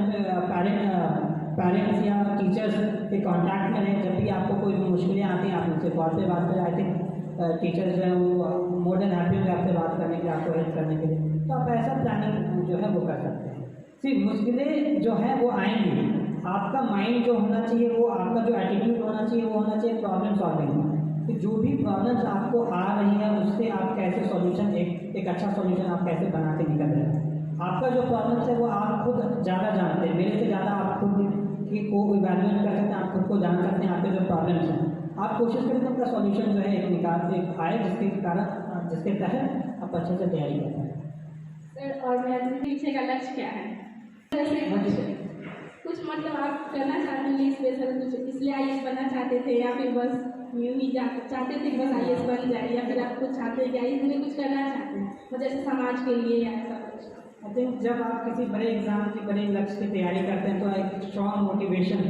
S6: पेरेंट्स या टीचर्स के कांटेक्ट में रहें। जब भी आपको कोई मुश्किलें आती हैं आप उनसे कॉल पे बात करें। आई थिंक टीचर्स जो हैं वो मोर देन हैप्पी होंगे आपसे बात करने के लिए, आपको हेल्प करने के लिए। तो आप ऐसा प्लानिंग जो है वो कर सकते हैं। सिर्फ मुश्किलें जो हैं वो आएंगी, आपका माइंड जो होना चाहिए वो, आपका जो एटीट्यूड होना चाहिए वो होना चाहिए प्रॉब्लम सॉल्विंग में। कि जो भी प्रॉब्लम्स आपको आ रही हैं उससे आप कैसे सॉल्यूशन एक अच्छा सॉल्यूशन आप कैसे बना के निकल रहे हैं। आपका जो प्रॉब्लम्स है वो आप खुद ज़्यादा जानते हैं, मेरे से ज़्यादा आप खुद को इवैल्यूएट कर सकते हैं, आप खुद को जान सकते हैं आपके जो प्रॉब्लम्स हैं। आप कोशिश करें कि उनका सॉल्यूशन जो है एक आए जिसके तहत आप अच्छे से तैयारी कर पाएँ।
S9: सर और मेरा पीछे का लक्ष्य क्या है? जैसे कुछ मतलब आप करना चाहते हैं स्पेशल कुछ, इसलिए IAS बनना चाहते थे या फिर बस यूँ ही चाहते थे बस IAS बन जाए, या फिर आप कुछ चाहते हैं कि IAS में कुछ करना चाहते हैं जैसे समाज के लिए या ऐसा कुछ?
S6: आई थिंक जब आप किसी बड़े एग्जाम की बड़े लक्ष्य की तैयारी करते हैं तो एक स्ट्रॉन्ग मोटिवेशन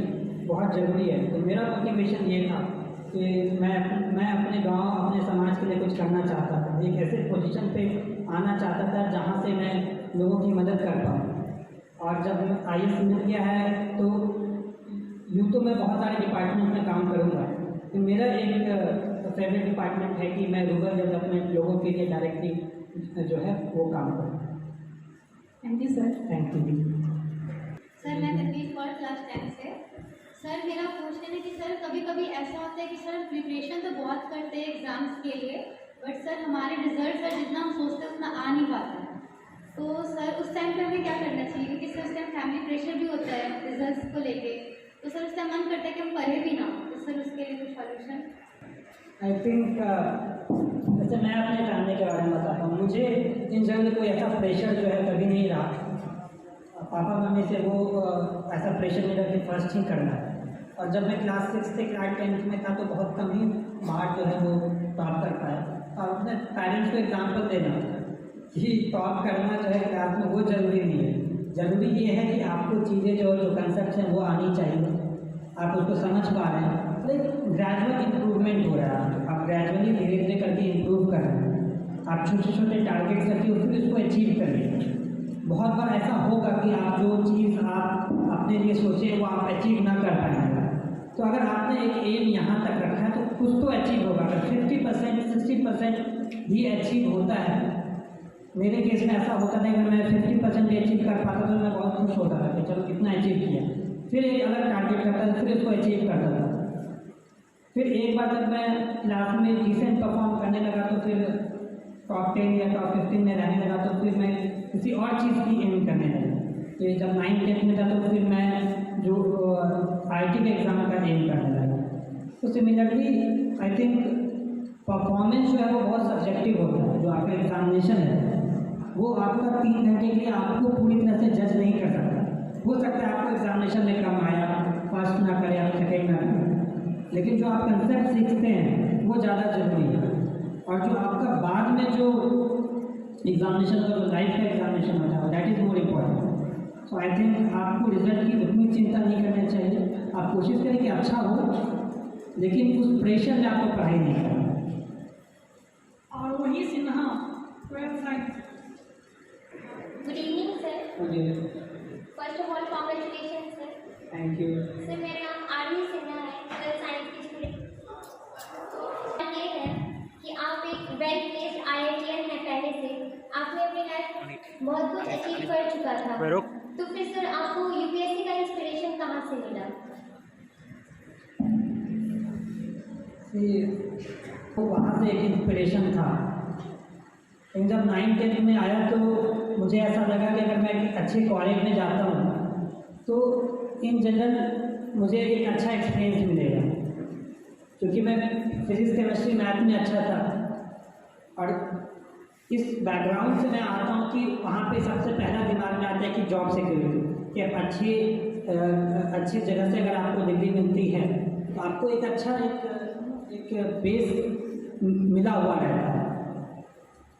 S6: बहुत ज़रूरी है। तो मेरा मोटिवेशन ये था कि मैं अपने गांव अपने समाज के लिए कुछ करना चाहता था, एक ऐसे पोजीशन पे आना चाहता था जहां से मैं लोगों की मदद कर पाऊँ। और जब IAS मिल गया है तो यूँ तो मैं बहुत सारे डिपार्टमेंट में काम करूँगा, तो मेरा एक फेवरेट डिपार्टमेंट है कि मैं रूरल डेवलपमेंट लोगों के लिए डायरेक्टली जो है वो काम करूँ।
S9: Thank you sir.
S6: Thank you
S10: sir. मैं तकनीक और क्लास 10 से। सर मेरा क्वेश्चन है कि सर कभी कभी ऐसा होता है कि सर प्रिपरेशन तो बहुत करते हैं एग्ज़ाम्स के लिए, बट सर हमारे रिजल्ट सर जितना हम सोचते हैं उतना आ नहीं पाता है। तो सर उस टाइम पर हमें क्या करना चाहिए, क्योंकि सर उस टाइम फैमिली प्रेशर भी होता है रिजल्ट्स को लेके, तो सर उस टाइम मन करता है कि हम पढ़े भी ना, तो सर उसके लिए कुछ सॉल्यूशन?
S6: आई थिंक जैसे मैं अपने फैमिली के बारे में बताता हूँ, मुझे इन जनरल कोई ऐसा प्रेशर जो है कभी नहीं रहा। पापा मम्मी से वो ऐसा प्रेशर नहीं रहा कि फर्स्ट ही करना है। और जब मैं क्लास 6 से क्लास 10 में था तो बहुत कम ही मार्क जो है वो टॉप कर पाया। और अपने पेरेंट्स को एग्जाम्पल देना कि टॉप करना जो है क्लास में वो ज़रूरी नहीं है। ज़रूरी ये है कि आपको चीज़ें जो कंसेप्ट हैं वो आनी चाहिए, आप उसको समझ पा रहे हैं, लेकिन ग्रेजुअल इम्प्रूवमेंट हो रहा है, आप ग्रेजुअली धीरे धीरे करके इम्प्रूव कर रहे हैं। आप छोटे छोटे टारगेट्स रखिए और फिर उसको अचीव करिए। बहुत बार ऐसा होगा कि आप जो चीज़ आप अपने लिए सोचे वो आप अचीव ना कर पाएंगे। तो अगर आपने एक एम यहाँ तक रखा है तो कुछ तो अचीव होगा। अगर 50% 60% भी अचीव होता है, मेरे केस में ऐसा होता नहीं, अगर मैं 50% भी अचीव कर पाता तो मैं बहुत खुश होता था कि चलो कितना अचीव किया। फिर एक अलग टारगेट करता था, फिर उसको अचीव करता था। फिर एक बार जब मैं क्लास में डिसेंट परफॉर्म करने लगा तो फिर टॉप 10 या टॉप 15 में रहने लगा, तो फिर मैं किसी और चीज़ की एम करने लगा। तो जब 9th-10th में था तो फिर मैं जो IIT के एग्ज़ाम का एम करने लगा। तो सिमिलरली आई थिंक परफॉर्मेंस जो है वो बहुत सब्जेक्टिव होता है। जो आपका एग्जामिनेशन है वो आपका 3 घंटे के लिए आपको पूरी तरह से जज नहीं कर सकता। हो सकता है आपको एग्जामिनेशन में कम आया, फर्स्ट ना करे, आप सेकेंड ना करें, लेकिन जो आप कंसेप्ट सीखते हैं वो ज़्यादा जरूरी है। और जो आपका बाद में जो एग्जामिनेशन का जो लाइफ का एग्जामिनेशन होता है that is more important. So I think आपको रिजल्ट की उतनी चिंता नहीं करनी चाहिए। आप कोशिश करें कि अच्छा हो, लेकिन उस प्रेशर में आपको पढ़ाई नहीं करना।
S5: और वही Sinha 12th science.
S10: Good evening sir. First of all congratulation sir.
S6: Thank you
S10: sir. मेरा नाम आरवी सिन्हा है, 12th साइंस की स्टूडेंट। ये है कि आप एक वेल प्लेस्ड IITian हैं पहले से, आपने अपनी लाइफ बहुत कुछ अचीव कर चुका था, तो फिर सर आपको UPSC का इंस्पिरेशन कहाँ से मिला?
S6: तो वहाँ से एक इंस्पिरेशन था। लेकिन जब 9th-10th में आया तो मुझे ऐसा लगा कि अगर मैं एक अच्छे कॉलेज में जाता हूँ तो इन जनरल मुझे एक अच्छा एक्सपीरियंस मिलेगा, क्योंकि मैं फिजिक्स केमिस्ट्री मैथ में अच्छा था। और इस बैकग्राउंड से मैं आता हूँ कि वहाँ पे सबसे पहला दिमाग में आता है कि जॉब सिक्योरिटी, कि आप अच्छी जगह से अगर आपको डिग्री मिलती है तो आपको एक अच्छा एक बेस मिला हुआ रहता है।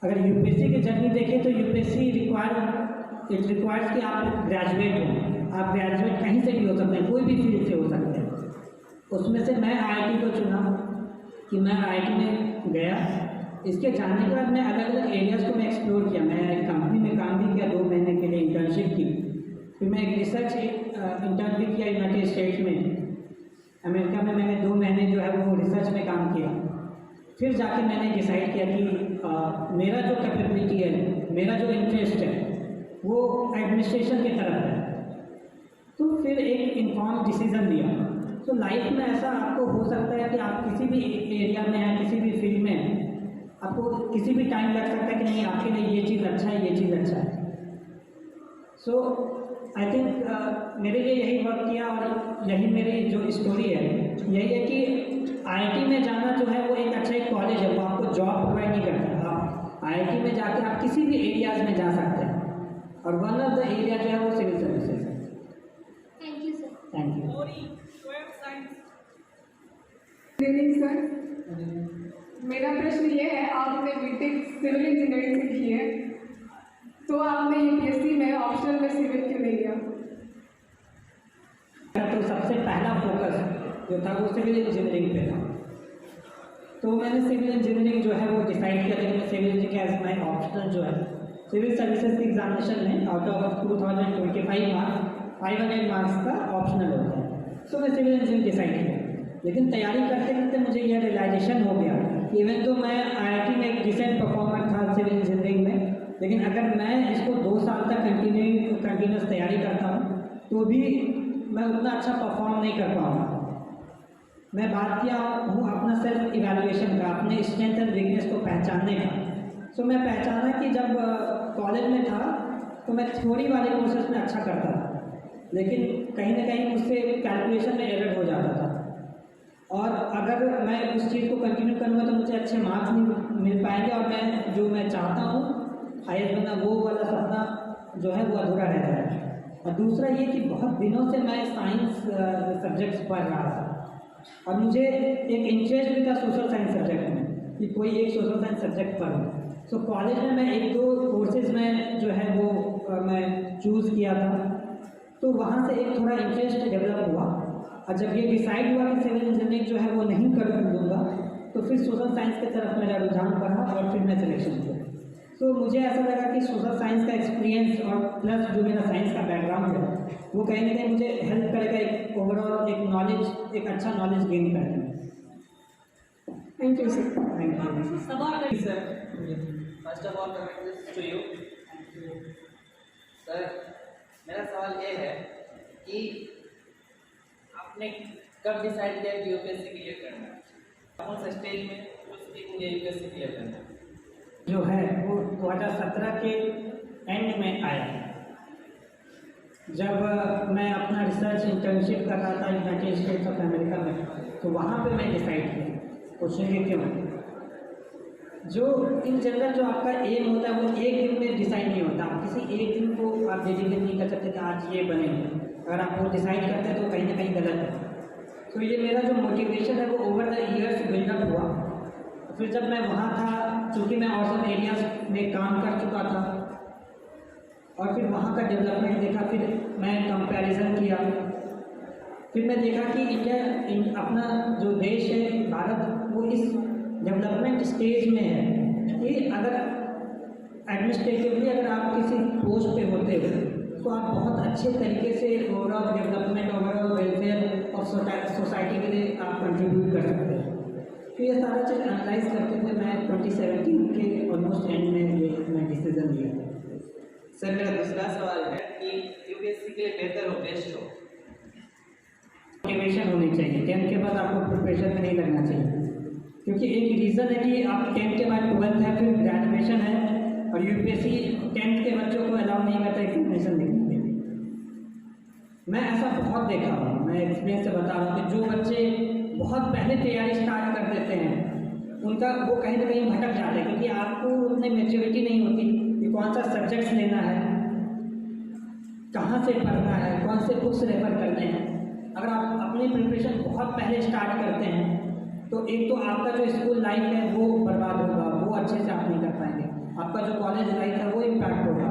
S6: अगर UPSC की जर्नी देखें तो UPSC रिक्वायर्स कि आप ग्रेजुएट हो। आप ग्रेजुएट कहीं से भी हो सकते हैं, कोई भी फील्ड से हो सकते हैं। उसमें से मैं IIT को चुना कि मैं IIT में गया। इसके जाने के बाद मैं अलग अलग एरियाज़ को मैं एक्सप्लोर किया। मैं एक कंपनी में काम भी किया, 2 महीने के लिए इंटर्नशिप की। फिर मैं एक रिसर्च इंटर्न भी किया यूनाइटेड स्टेट्स में, अमेरिका में। मैंने 2 महीने जो है वो रिसर्च में काम किया। फिर जाके मैंने डिसाइड किया कि मेरा जो कैपेबिलिटी है, मेरा जो इंटरेस्ट है वो एडमिनिस्ट्रेशन की तरफ है। तो फिर एक इन्फॉर्म डिसीज़न लिया। तो लाइफ में ऐसा आपको हो सकता है कि आप किसी भी एरिया में हैं, किसी भी फील्ड में हैं, आपको किसी भी टाइम लग सकता है कि नहीं आपके लिए ये चीज़ अच्छा है, ये चीज़ अच्छा है। सो आई थिंक मेरे लिए यही वर्क किया और यही मेरी जो स्टोरी है यही है कि IIT में जाना जो है वो एक अच्छा एक कॉलेज है, वो आपको जॉब प्रोवाइड नहीं करता। आप IIT में जाके आप किसी भी एरियाज़ में जा सकते हैं, और वन ऑफ द एरिया जो है वो सिविल सर्विसेज है।
S10: Thank you sir.
S6: Thank you.
S11: Good evening sir. मेरा प्रश्न ये है, आपने BTech सिविल इंजीनियरिंग से की है, तो आपने UPSC में ऑप्शनल में सिविल क्यों नहीं लिया?
S6: तो सबसे पहला फोकस जो था वो सिविल इंजीनियरिंग पे था। तो मैंने सिविल इंजीनियरिंग जो है वो डिसाइड किया, लेकिन civil engineering as my optional जो है सिविल सर्विसेज के एग्जामिनेशन में आउट ऑफ 2025 मार्क्स 500 मार्क्स का ऑप्शनल होता है। तो मैं सिविल इंजीनियरिंग डिसाइड किया, लेकिन तैयारी करते करते मुझे यह रियलाइजेशन हो गया कि इवन तो मैं IIT में एक डिसेंट परफॉर्मर था सिविल इंजीनियरिंग में, लेकिन अगर मैं इसको 2 साल तक कंटिन्यूस तैयारी करता हूँ तो भी मैं उतना अच्छा परफॉर्म नहीं कर पाऊँगा। मैं बात किया हूँ अपना सेल्फ इवैल्यूएशन का, अपने स्ट्रेंथ एंड वीकनेस को पहचानने का। सो मैं पहचाना कि जब कॉलेज में था तो मैं थ्योरी वाले कोर्सेज में अच्छा करता था, लेकिन कहीं ना कहीं मुझसे कैलकुलेशन में एरर हो जाता था। और अगर मैं उस चीज़ को कंटिन्यू करूँगा तो मुझे अच्छे मार्क्स नहीं मिल पाएंगे, और मैं जो मैं चाहता हूँ हाईएस्ट बनना, वो वाला सपना जो है वो अधूरा रह जाएगा। और दूसरा ये कि बहुत दिनों से मैं साइंस सब्जेक्ट्स पढ़ रहा था, और मुझे एक इंटरेस्ट भी था सोशल साइंस सब्जेक्ट में कि कोई एक सोशल साइंस सब्जेक्ट पढ़ूँ। सो कॉलेज में मैं 1-2 कोर्सेज में जो है वो मैं चूज़ किया था, तो वहाँ से एक थोड़ा इंटरेस्ट डेवलप हुआ। और जब ये डिसाइड हुआ कि सिविल इंजीनियरिंग जो है वो नहीं कर लूँगा, तो फिर सोशल साइंस की तरफ मेरा रुझान बढ़ा और फिर मैं सिलेक्शन किया। तो मुझे ऐसा लगा कि सोशल साइंस का एक्सपीरियंस और प्लस जो मेरा साइंस का बैकग्राउंड है वो कहीं ना कहीं मुझे हेल्प करेगा एक ओवरऑल एक नॉलेज एक अच्छा नॉलेज गेन करने में।
S11: Thank you sir.
S6: Thank you
S12: sir. First of all comments to you sir. मेरा सवाल ये है कि आपने कब डिसाइड किया कि यूपीएससी क्लियर करना है? कौन सा स्टेज में मुझे यूपीएससी क्लियर करना है?
S6: जो है वो 2017 के एंड में आया जब मैं अपना रिसर्च इंटर्नशिप कर रहा था यूनाइटेड स्टेट्स ऑफ अमेरिका में। तो वहाँ पे मैं डिसाइड किया। पूछेंगे क्यों? जो इन जनरल जो आपका एम होता है वो एक दिन में डिसाइड नहीं होता। आप किसी एक दिन को आप डेडिकेट नहीं कर सकते कि आज ये बनेंगे। अगर आप वो डिसाइड करते हैं तो कहीं ना कहीं गलत है। तो ये मेरा जो मोटिवेशन है वो ओवर द ईयर्स बिल्डअप हुआ। फिर जब मैं वहाँ था, चूँकि मैं ऑर्सन एरियाज में काम कर चुका था और फिर वहाँ का डेवलपमेंट देखा, फिर मैं कंपैरिजन किया, फिर मैं देखा कि इंडिया अपना जो देश है भारत वो इस डेवलपमेंट स्टेज में है कि अगर एडमिनिस्ट्रेटिवली अगर आप किसी पोस्ट पे होते हो तो आप बहुत अच्छे तरीके से overall development overall welfare of society के लिए आप कंट्रीब्यूट कर सकते हैं। तो ये सारा चीज़ एनालाइज करते हुए मैं 2017 के ऑलमोस्ट एंड में ये मैं डिसीजन लिया।
S12: सर मेरा दूसरा सवाल है कि यूपीएससी के लिए बेहतर हो बेस्ट हो
S6: मोटिवेशन होनी चाहिए। 10th के बाद आपको प्रिपरेशन में नहीं लगना चाहिए, क्योंकि एक रीज़न है कि आप 10th के बाद 12th है, फिर ग्रेजुएशन है और यूपीएससी 10th के बच्चों को अलाउ नहीं करता एग्जामिनेशन देने के लिए। मैं ऐसा बहुत देखा हूँ, मैं एक्सपीरियंस से बता रहा हूँ कि जो बच्चे बहुत पहले तैयारी स्टार्ट कर देते हैं उनका वो कहीं ना कहीं भटक जाते हैं, क्योंकि आपको उतनी मेच्योरिटी नहीं होती कि कौन सा सब्जेक्ट्स लेना है, कहाँ से पढ़ना है, कौन से बुक्स रेफर करने हैं। अगर आप अपनी प्रिपरेशन बहुत पहले स्टार्ट करते हैं तो एक तो आपका जो स्कूल लाइफ है वो बर्बाद होगा, वो अच्छे से आप नहीं कर पाएंगे। आपका जो कॉलेज लाइफ है वो इम्पैक्ट होगा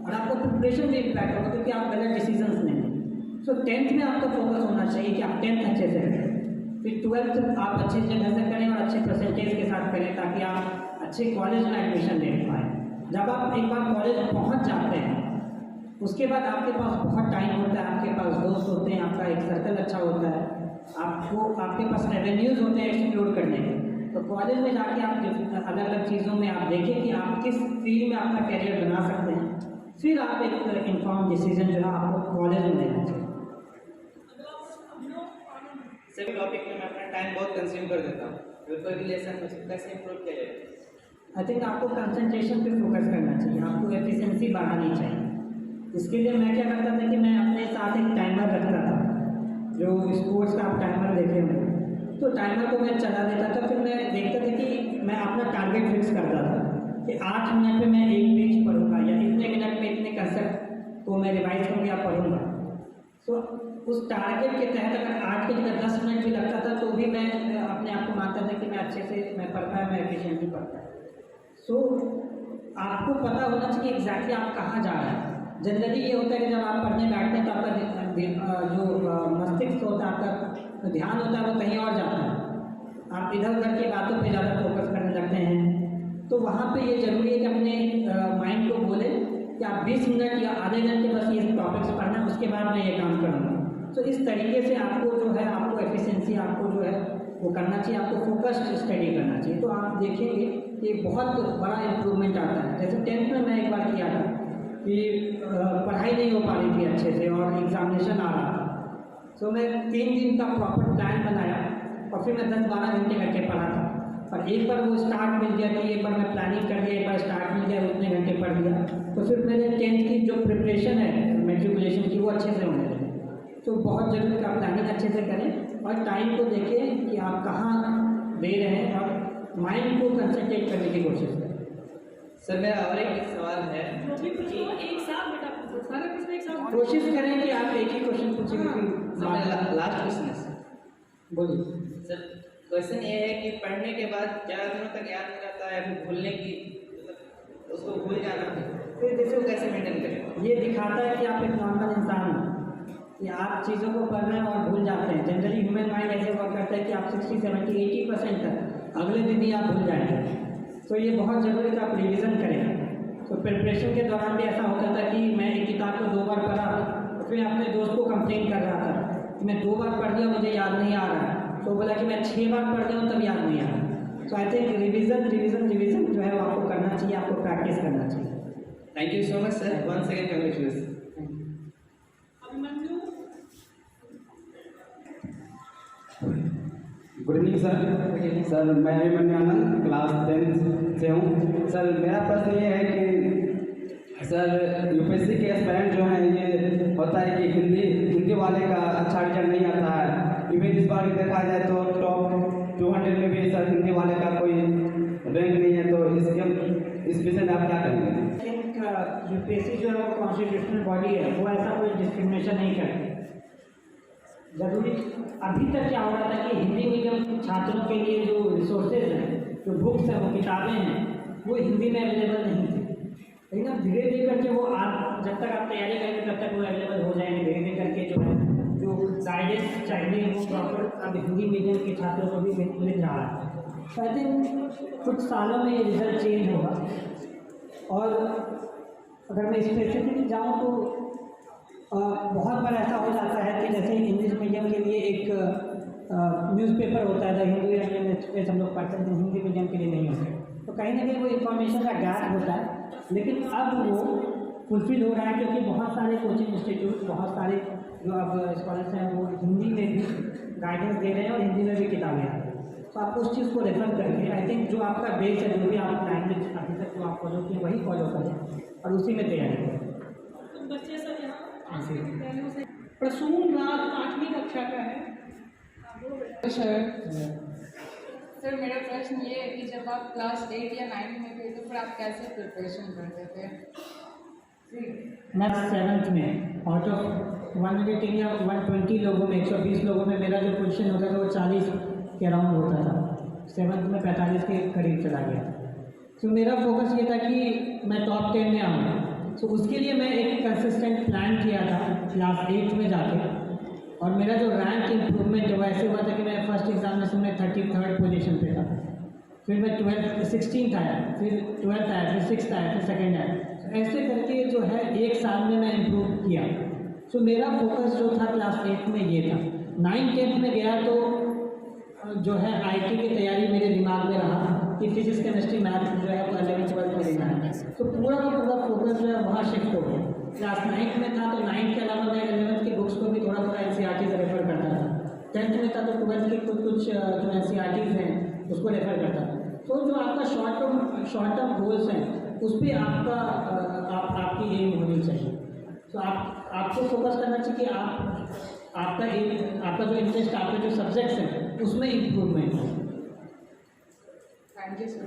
S6: और आपका प्रिपरेशन भी इम्पैक्ट होगा, क्योंकि आप गलत डिसीजंस लेंगे। सो 10th में आपका फोकस होना चाहिए कि आप 10th अच्छे से करें, फिर 12th आप अच्छे जगह से करें और अच्छे परसेंटेज के साथ करें ताकि आप अच्छे कॉलेज में एडमिशन ले पाएँ। जब आप एक बार कॉलेज पहुंच जाते हैं उसके बाद आपके पास बहुत टाइम होता है, आपके पास दोस्त होते हैं, आपका एक सर्कल अच्छा होता है, आपके पास एवेन्यूज़ होते हैं एक्सप्लोर करने के। तो कॉलेज में जाके आप अलग अलग चीज़ों में आप देखें कि आप किस फील्ड में अपना करियर बना सकते हैं, फिर आप एक इन्फॉर्म डिसीजन जो है आपको कॉलेज में लेना चाहिए।
S12: सभी टॉपिक में मैं अपना टाइम बहुत कंज्यूम कर देता हूँ, पेपर के लेसन में कैसे इंप्रूव किया जाए?
S6: आई थिंक आपको कंसंट्रेशन पे फोकस करना चाहिए, आपको एफिशिएंसी बढ़ानी चाहिए। इसके लिए मैं क्या करता था कि मैं अपने साथ एक टाइमर रखता था, जो स्पोर्ट्स का आप टाइमर देखे होंगे, तो टाइमर को मैं चला देता था। फिर मैं देखता था कि मैं अपना टारगेट फिक्स करता था कि 8 मिनट में मैं एक पेज पढ़ूंगा या इतने मिनट में इतने कंसेप्ट को मैं रिवाइज करूँगा या पढ़ूंगा। तो उस टारगेट के तहत अगर 8 के जगह 10 मिनट भी लगता था तो भी मैं अपने आप को मानता था कि मैं अच्छे से मैं पढ़ पाया, मैं एफिशिएंटली पढ़ पाया। सो आपको पता होना चाहिए एग्जैक्टली आप कहाँ जा रहे हैं। जनरली ये होता है कि जब आप पढ़ने बैठते हैं तो आपका जो मस्तिष्क होता है, आपका ध्यान होता है वो कहीं और जाता है, आप इधर उधर की बातों पे ज़्यादा फोकस करने लगते हैं। तो वहाँ पे ये ज़रूरी है कि अपने माइंड को बोले कि आप 20 मिनट या आधे घंटे बस ये टॉपिक्स पढ़ना है, उसके बाद मैं ये काम करूँगा। तो इस तरीके से आपको जो है आपको एफिशिएंसी आपको जो है वो करना चाहिए, आपको फोकस्ड स्टडी करना चाहिए। तो आप देखेंगे कि बहुत बड़ा इम्प्रूवमेंट आता है। जैसे 10th में मैं एक बार किया था कि पढ़ाई नहीं हो पा रही थी अच्छे से और एग्जामिनेशन आ रहा था। तो मैं 3 दिन का प्रॉपर प्लान बनाया और फिर मैं 10-12 घंटे करके पढ़ा था। और एक बार वो स्टार्ट मिल गया कि एक बार मैं प्लानिंग कर लिया, एक बार स्टार्ट मिल गया, उतने घंटे पढ़ लिया, तो फिर मेरे 10th की जो प्रिपरेशन है मैट्रिकुलेशन की वो अच्छे से होने लगी। तो बहुत ज़रूरी का प्लानिंग अच्छे से करें और टाइम को देखें कि आप कहाँ दे रहे हैं और माइंड को कंसंट्रेट करने की कोशिश करें।
S12: सर मेरा और एक सवाल है कि
S5: एक साथ बेटा सारे प्रश्न एक साथ
S6: कोशिश करें कि आप एक ही क्वेश्चन पूछेंगे।
S12: लास्ट क्वेश्चन है सर,
S6: बोलिए
S12: सर। क्वेश्चन ये है कि पढ़ने के बाद ज़्यादा दिनों तक याद नहीं रहता है, फिर भूलने की उसको भूल जाना, फिर इसको कैसे मेंटेन करें?
S6: ये दिखाता है कि आप एक नॉर्मल इंसान हैं, कि आप चीज़ों को पढ़ रहे हैं और भूल जाते हैं। जनरली ह्यूमन माइंड ऐसे वर्क करता है कि आप 60, 70, 80% तक अगले दिन ही आप भूल जाएंगे। तो ये बहुत ज़रूरी है कि आप रिविज़न करें। तो प्रिपरेशन के दौरान भी ऐसा होता था कि मैं एक किताब को 2 बार पढ़ा तो फिर अपने दोस्त को कंप्लेन कर रहा था कि मैं 2 बार पढ़ लिया मुझे याद नहीं आ रहा है, तो बोला कि मैं 6 बार पढ़ लिया हूँ तब याद नहीं आ रहा। तो आई थिंक रिविज़न जो है वो आपको करना चाहिए, आपको प्रैक्टिस करना चाहिए।
S12: Thank you so much sir, once again congratulation.
S13: Good evening sir. Sir मैं अभिमन्यु आनंद क्लास 10 से हूँ। सर मेरा प्रश्न ये है कि सर यूपीएससी के एस्पिरेंट जो हैं ये होता है कि हिंदी वाले का अच्छा रिजल्ट नहीं आता है। इवन इस बार देखा जाए तो टॉप 200 में भी सर हिंदी वाले का कोई रैंक नहीं है, तो इस विषय में आप क्या करेंगे?
S6: यूपीएससी जो है वो कॉन्स्टिट्यूशनल बॉडी है, वो ऐसा कोई डिस्क्रिमिनेशन नहीं करती। जरूरी अभी तक क्या हो रहा था कि हिंदी मीडियम छात्रों के लिए जो रिसोर्सेज हैं, जो बुक्स हैं, वो किताबें हैं, वो हिंदी में अवेलेबल नहीं थी। लेकिन अब धीरे धीरे करके वो आप जब तक आप तैयारी करेंगे तब तक वो अवेलेबल हो जाएंगे। धीरे धीरे करके जो है जो गाइडेंस चाहिए वो प्रॉपर अब हिंदी मीडियम के छात्रों को भी मिल रहा है। तो आई थिंक कुछ सालों में ये रिजल्ट चेंज होगा। और अगर मैं स्पेसिफिक जाऊँ तो बहुत बार ऐसा हो जाता है कि जैसे इंग्लिश मीडियम के लिए एक न्यूज़पेपर होता है, द हिंदू इंडियन एक्सप्रेस हम लोग पढ़ते हैं, हिंदी मीडियम के लिए नहीं होते। तो कहीं ना कहीं वो इन्फॉर्मेशन का गैप होता है, लेकिन अब वो फुलफिल हो रहा है क्योंकि बहुत सारे कोचिंग इंस्टीट्यूट, बहुत सारे जो अब स्कॉलर्स हैं वो हिंदी में भी गाइडेंस दे रहे हैं और हिंदी में भी किताबें आ रही हैं। तो आप उस चीज़ को रेफर करके आई थिंक जो आपका बेस है, जो भी आप लैंग्वेज अभी तक जो आप फॉलो किए वही फॉलो करें और उसी में तैयारी करें।
S5: बच्चे सब यहाँ प्रसून राग 8वीं कक्षा का है।
S11: सर मेरा प्रश्न ये है कि जब आप क्लास 8 या 9 में थे तो फिर आप कैसे प्रिपरेशन करते थे?
S6: मैं 7th में आउट ऑफ 180 या 120 लोगों में 120 लोगों में मेरा जो पोजीशन होता था वो 40 के अराउंड होता था। 7th में 45 के करीब चला गया। तो मेरा फोकस ये था कि मैं टॉप 10 में आऊँ। तो उसके लिए मैं एक कंसिस्टेंट प्लान किया था क्लास 8 में जाके, और मेरा जो रैंक इम्प्रूवमेंट है वो ऐसे हुआ था कि मैं फर्स्ट एग्जामिनेशन में 33rd पोजीशन पे था, फिर मैं 16th आया, फिर 12th आया, फिर 6th आया, फिर 2nd आया। तो ऐसे करके जो है 1 साल में मैं इम्प्रूव किया। तो मेरा फोकस जो था क्लास 8 में ये था। 9th-10th में गया तो जो है आईटी की तैयारी मेरे दिमाग में रहा कि फिजिक्स केमिस्ट्री मैथ जो है वो 11th-12th में लेना है, तो पूरा का पूरा फोकस जो है वहाँ शिफ्ट हो गया। क्लास 9th में था तो 9th के अलावा मैं 11th की बुक्स को भी थोड़ा थोड़ा NCERT से रेफर करता था। 10th में था तो 12th के कुछ जो NCERTs हैं उसको रेफर करता था। तो जो आपका शॉर्ट टर्म गोल्स हैं उस पर आपकी एम होनी चाहिए। तो आपको फोकस करना चाहिए कि आपका जो इंटरेस्ट, आपके जो सब्जेक्ट्स हैं उसमें इम्प्रूवमेंट हो।
S11: Thank you sir.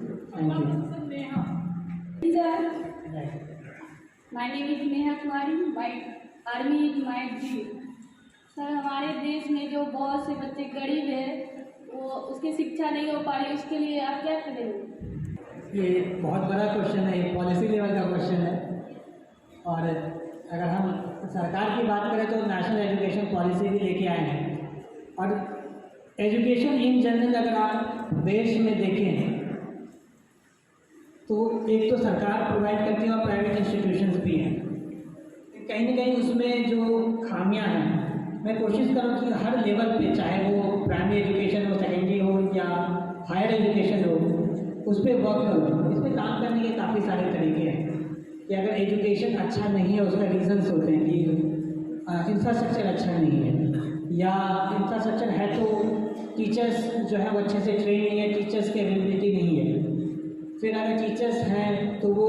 S9: My name is Neha Kumari. My army is my dream. Sir हमारे देश में जो बहुत से बच्चे गरीब हैं वो उसकी शिक्षा नहीं हो पा रही, उसके लिए आप क्या करेंगे?
S6: ये बहुत बड़ा क्वेश्चन है, ये पॉलिसी लेवल का क्वेश्चन है। और अगर हम सरकार की बात करें तो नेशनल एजुकेशन पॉलिसी भी लेके आए हैं। और एजुकेशन इन जनरल अगर आप देश में देखें तो एक तो सरकार प्रोवाइड करती है और प्राइवेट इंस्टीट्यूशंस भी हैं। कहीं ना कहीं उसमें जो खामियां हैं, मैं कोशिश करूँ कि हर लेवल पे, चाहे वो प्राइमरी एजुकेशन हो, सेकेंडरी हो या हायर एजुकेशन हो, उस पर वर्क करूँ। इस पर काम करने के काफ़ी सारे तरीके हैं कि अगर एजुकेशन अच्छा नहीं है उसका रीज़न्स होते हैं कि इंफ्रास्ट्रक्चर अच्छा नहीं है, या इंफ्रास्ट्रक्चर है तो टीचर्स जो है वो अच्छे से ट्रेन नहीं है, टीचर्स की अवेलेबिलिटी नहीं है। फिर अगर टीचर्स हैं तो वो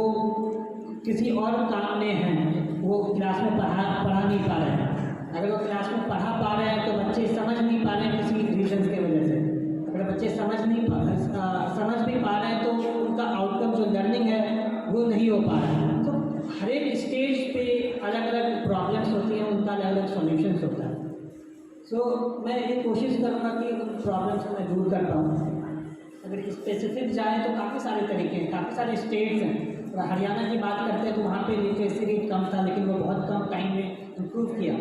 S6: किसी और काम में हैं, वो क्लास में पढ़ा नहीं पा रहे हैं। अगर वो क्लास में पढ़ा पा रहे हैं तो बच्चे समझ नहीं पा रहे हैं किसी रीजन्स की वजह से। अगर बच्चे समझ भी पा रहे हैं तो उनका आउटकम जो लर्निंग है वो नहीं हो पा रहा है। तो हर एक स्टेज पे अलग अलग प्रॉब्लम्स होती हैं, उनका अलग अलग सॉल्यूशंस होता है। सो मैं ये कोशिश करूँगा कि उन प्रॉब्लम्स को मैं दूर कर पाऊँ। अगर स्पेसिफिक जाए तो काफ़ी सारे तरीके हैं, काफ़ी सारे स्टेट्स हैं। और हरियाणा की बात करते हैं तो वहाँ पे लिटरेसी रेट कम था, लेकिन वो बहुत कम टाइम में इम्प्रूव किया।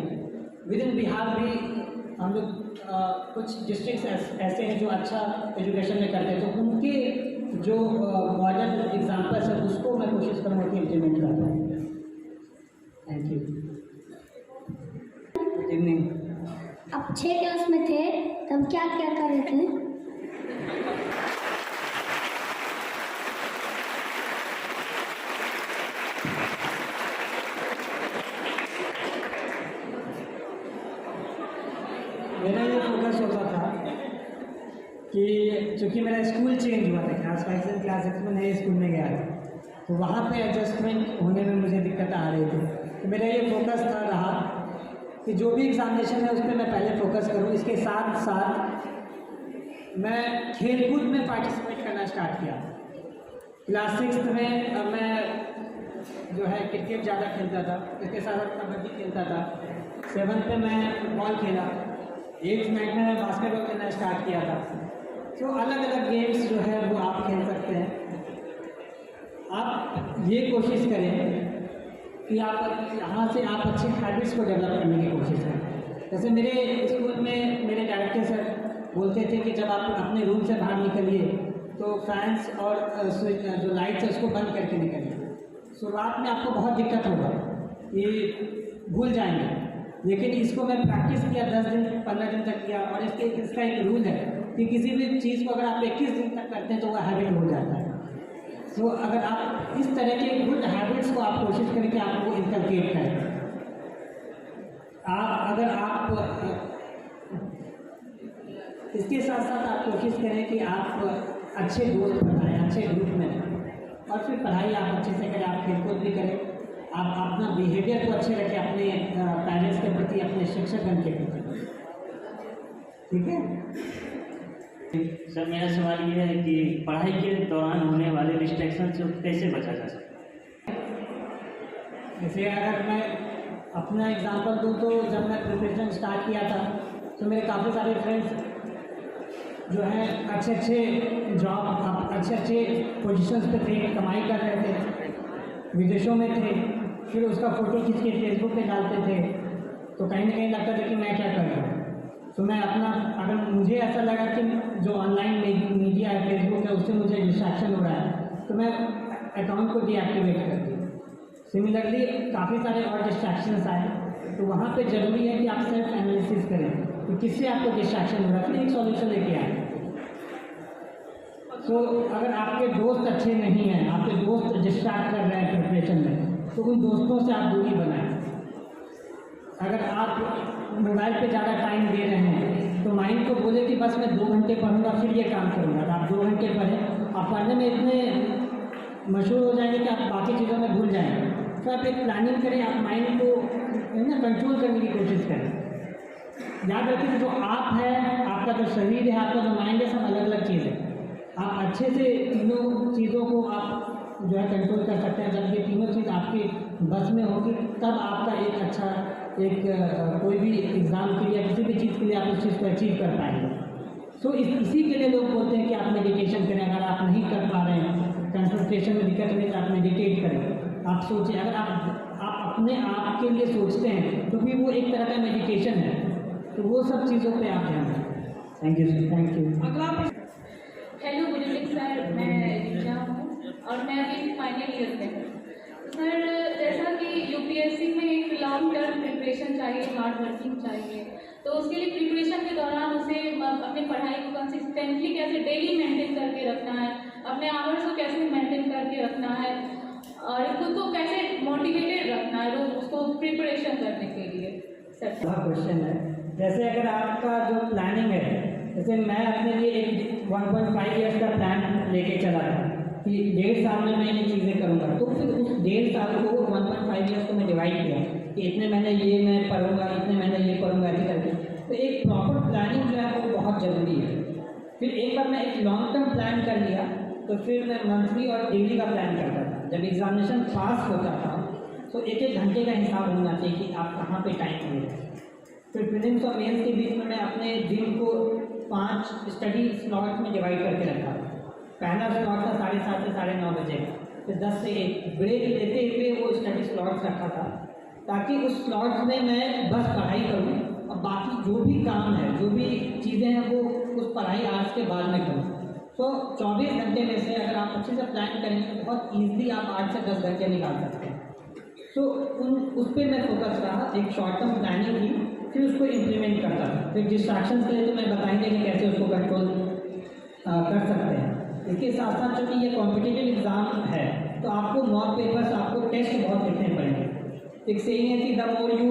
S6: विद इन बिहार भी हम लोग कुछ डिस्ट्रिक्ट्स ऐसे हैं जो अच्छा एजुकेशन में करते हैं, तो उनके जो मॉडल एग्जाम्पल्स है उसको मैं कोशिश करूँगा कि इम्प्लीमेंट कर पाऊँ। Thank you. Good evening.
S14: आप 6 क्लास में थे तब क्या क्या कर रहे थे?
S6: मेरा ये फोकस होता था कि चूँकि मेरा स्कूल चेंज हुआ था, क्लास 5 से क्लास 6 में नए स्कूल में गया था, तो वहाँ पे एडजस्टमेंट होने में मुझे दिक्कत आ रही थी। तो मेरा ये फोकस था रहा कि जो भी एग्ज़ामिनेशन है उस पर मैं पहले फोकस करूँ। इसके साथ साथ मैं खेलकूद में पार्टिसिपेट करना स्टार्ट किया। क्लास 6 में मैं जो है क्रिकेट ज़्यादा खेलता था, इसके साथ साथ कबड्डी खेलता था। 7th पे मैं फुटबॉल खेला। 8th 9th में मैं बास्केटबॉल खेलना स्टार्ट किया था। तो अलग अलग गेम्स जो है वो आप खेल सकते हैं। आप ये कोशिश करें कि आप यहाँ से आप अच्छे हैबिट्स को डेवलप करने की कोशिश करें। जैसे मेरे स्कूल में मेरे डायरेक्टर सर बोलते थे कि जब आप अपने रूम से बाहर निकलिए तो फैंस और जो लाइट्स है उसको बंद करके निकलिए। शुरुआत में आपको बहुत दिक्कत होगा, ये भूल जाएंगे, लेकिन इसको मैं प्रैक्टिस किया 10 दिन 15 दिन तक किया। और इसका एक रूल है कि किसी भी चीज़ को अगर आप 21 दिन तक करते हैं तो वह हैबिट हो जाता है। तो अगर आप इस तरह के गुड हैबिट्स को आप कोशिश करें कि आप वो इनकलकेट करें। अगर आप इसके साथ साथ आप कोशिश करें कि आप अच्छे दोस्त बनाएं, अच्छे ग्रुप में, और फिर पढ़ाई आप अच्छे से करें, आप खेलकूद भी करें, आप अपना बिहेवियर को अच्छे रखें अपने पेरेंट्स के प्रति, अपने शिक्षकगण के प्रति। ठीक है
S1: सर, मेरा सवाल ये है कि पढ़ाई के दौरान होने वाले डिस्ट्रैक्शन से कैसे बचा जा सकता है?
S6: जैसे अगर मैं अपना एग्जांपल दूँ तो जब मैं प्रिपरेशन स्टार्ट किया था तो मेरे काफ़ी सारे फ्रेंड्स जो हैं अच्छे अच्छे जॉब, अच्छे अच्छे पोजीशंस पे थे, कमाई कर रहे थे, विदेशों में थे, फिर उसका फ़ोटो खींच के फेसबुक पे डालते थे। तो कहीं ना कहीं लगता था कि मैं क्या कर रहा हूँ। तो मैं अपना, अगर मुझे ऐसा लगा कि जो ऑनलाइन मीडिया है, फेसबुक है, उससे मुझे डिस्ट्रैक्शन हो रहा है, तो मैं अकाउंट को डीएक्टिवेट कर दिया। सिमिलरली काफ़ी सारे और डिस्ट्रैक्शंस आए, तो वहाँ पे ज़रूरी है कि आप सेल्फ एनालिसिस करें कि किससे आपको डिस्ट्रैक्शन हो रहा है, फिर एक सॉल्यूशन लेके आए। तो अगर आपके दोस्त अच्छे नहीं हैं, आपके दोस्त डिस्ट्रैक्ट कर रहे हैं प्रिपरेशन में, तो उन दोस्तों से आप दूरी बनाएं। अगर आप मोबाइल पे ज़्यादा टाइम दे रहे हैं तो माइंड को बोले कि बस मैं 2 घंटे पढ़ूंगा फिर ये काम करूंगा। तो आप 2 घंटे पढ़ें, आप पढ़ने में इतने मशहूर हो जाएंगे कि आप बाकी चीज़ों में भूल जाएंगे। तो आप एक प्लानिंग करें, आप माइंड को कंट्रोल करने की कोशिश करें। याद रखिए जो आप है, आपका जो शरीर है, आपका जो माइंड है, सब अलग अलग चीज़ है। आप अच्छे से तीनों चीज़ों को आप जो है कंट्रोल कर सकते हैं। जब ये तीनों चीज़ आपकी बस में होगी तब आपका एक अच्छा कोई भी एग्ज़ाम के लिए, किसी भी चीज़ के लिए आप उस चीज़ को अचीव कर पाएंगे। सो इसी के लिए लोग बोलते हैं कि आप मेडिटेशन करें। अगर आप नहीं कर पा रहे हैं, कंसंट्रेशन में दिक्कत नहीं, तो आप मेडिटेट करें। आप सोचें, अगर आप अपने आप के लिए सोचते हैं तो भी वो एक तरह का मेडिटेशन है। तो वो सब चीज़ों पे आप ध्यान दें। Thank you sir. Thank you.
S9: Hello, good evening sir, मैं रिचा हूँ और मैं अभी फाइनल ईयर में हूँ। सर, जैसा कि यूपीएससी में एक लॉन्ग टर्म प्रिपरेशन चाहिए, हार्ड वर्किंग चाहिए, तो उसके लिए प्रिपरेशन के दौरान उसे अपनी पढ़ाई को कंसिस्टेंटली कैसे डेली मेंटेन करके रखना है, अपने आवर्स को कैसे मेंटेन करके रखना है और खुद को कैसे मोटिवेटेड रखना है रोज उसको प्रिपरेशन करने के लिए। सर
S6: क्वेश्चन है, जैसे अगर आपका जो प्लानिंग है, जैसे मैं अपने लिए एक 1.5 ईयर्स का प्लान लेके चला था कि 1.5 साल में मैं ये चीज़ें करूँगा, तो फिर उस 1.5 साल को 1.5 ईयर्स को मैं डिवाइड किया कि इतने महीने ये मैं पढ़ूंगा, इतने महीने ये पढ़ूंगा, ऐसे करके। तो एक प्रॉपर प्लानिंग जो है वो बहुत ज़रूरी है। फिर एक बार मैं एक लॉन्ग टर्म प्लान कर लिया तो फिर मैं मंथली और डेली का प्लान करता था। जब एग्जामिनेशन पास होता था तो 1-1 घंटे का हिसाब होना चाहिए कि आप कहाँ पे टाइम दें। फिर प्रीलिम्स और मेंस के बीच में मैं अपने दिन को 5 स्टडी स्लॉट्स में डिवाइड करके रखा। पहला स्लॉट था 7:30 से 9:30 बजे, फिर 10 से 1 ब्रेक देते हुए वो स्टडी स्लॉट्स रखा था, ताकि उस स्लॉट्स में मैं बस पढ़ाई करूँ और बाकी जो भी काम है, जो भी चीज़ें हैं वो उस पढ़ाई आवर्स के बाद में करूँ। तो 24 घंटे में से अगर आप अच्छे से प्लान करेंगे तो बहुत ईजिली आप 8 से 10 घंटे निकाल सकते हैं। तो उस पर मैं फोकस रहा, एक शॉर्ट टर्म प्लानिंग की, फिर उसको इम्प्लीमेंट करता था। फिर डिस्ट्रैक्शंस के लिए तो मैं बताएंगे कि कैसे उसको कंट्रोल कर सकते हैं। इसके साथ साथ चूँकि ये कॉम्पिटिटिव एग्ज़ाम है तो आपको मॉक पेपर्स, आपको टेस्ट बहुत लिखने पड़ेंगे। एक सेइंग है कि the more you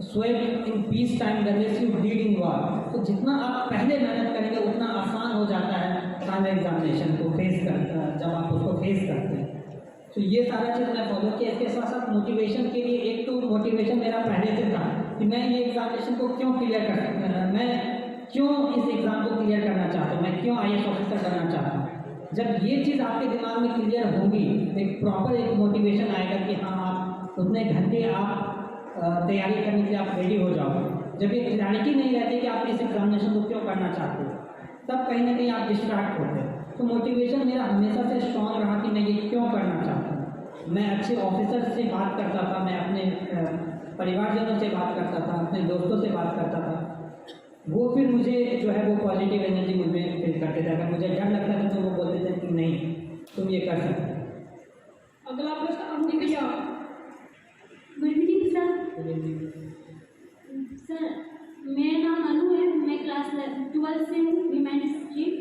S6: sweat in peace time the less you bleed in war. तो जितना आप पहले मेहनत करेंगे उतना आसान हो जाता है फाइनल एग्जामिनेशन को फेस कर, जब आप उसको फेस करते हैं। तो ये सारा चीज़ मैं फॉलो किया। इसके साथ साथ मोटिवेशन के लिए, एक तो मोटिवेशन मेरा पहले से था कि मैं ये एग्जामिनेशन को क्यों क्लियर कर सकता हूँ, मैं क्यों इस एग्ज़ाम को क्लियर करना चाहता हूँ, मैं क्यों IAS ऑफिसर बनना चाहता हूँ। जब ये चीज़ आपके दिमाग में क्लियर होगी एक प्रॉपर एक मोटिवेशन आएगा कि हाँ आप उतने घंटे आप तैयारी करने के लिए आप रेडी हो जाओ। जब ये क्लैरिटी नहीं रहती कि आप इस एग्जामिनेशन को क्यों करना चाहते हो, तब कहीं ना कहीं आप डिस्ट्रैक्ट होते हैं। तो मोटिवेशन मेरा हमेशा से स्ट्रॉन्ग रहा कि मैं ये क्यों करना चाहता हूँ। मैं अच्छे ऑफिसर से बात करता था, मैं अपने परिवारजनों से बात करता था, अपने दोस्तों से बात करता था। वो फिर मुझे जो है वो पॉजिटिव एनर्जी मुझमें फील करते थे। अगर मुझे डर लगता था तो वो बोलते थे कि नहीं तुम ये कर सकते हो।
S5: अगला प्रश्न हमने किया।
S14: Good evening sir. सर मेरा नाम अनु है, मैं क्लास 12 से हूँ, ह्यूमैनिटीज स्ट्रीम।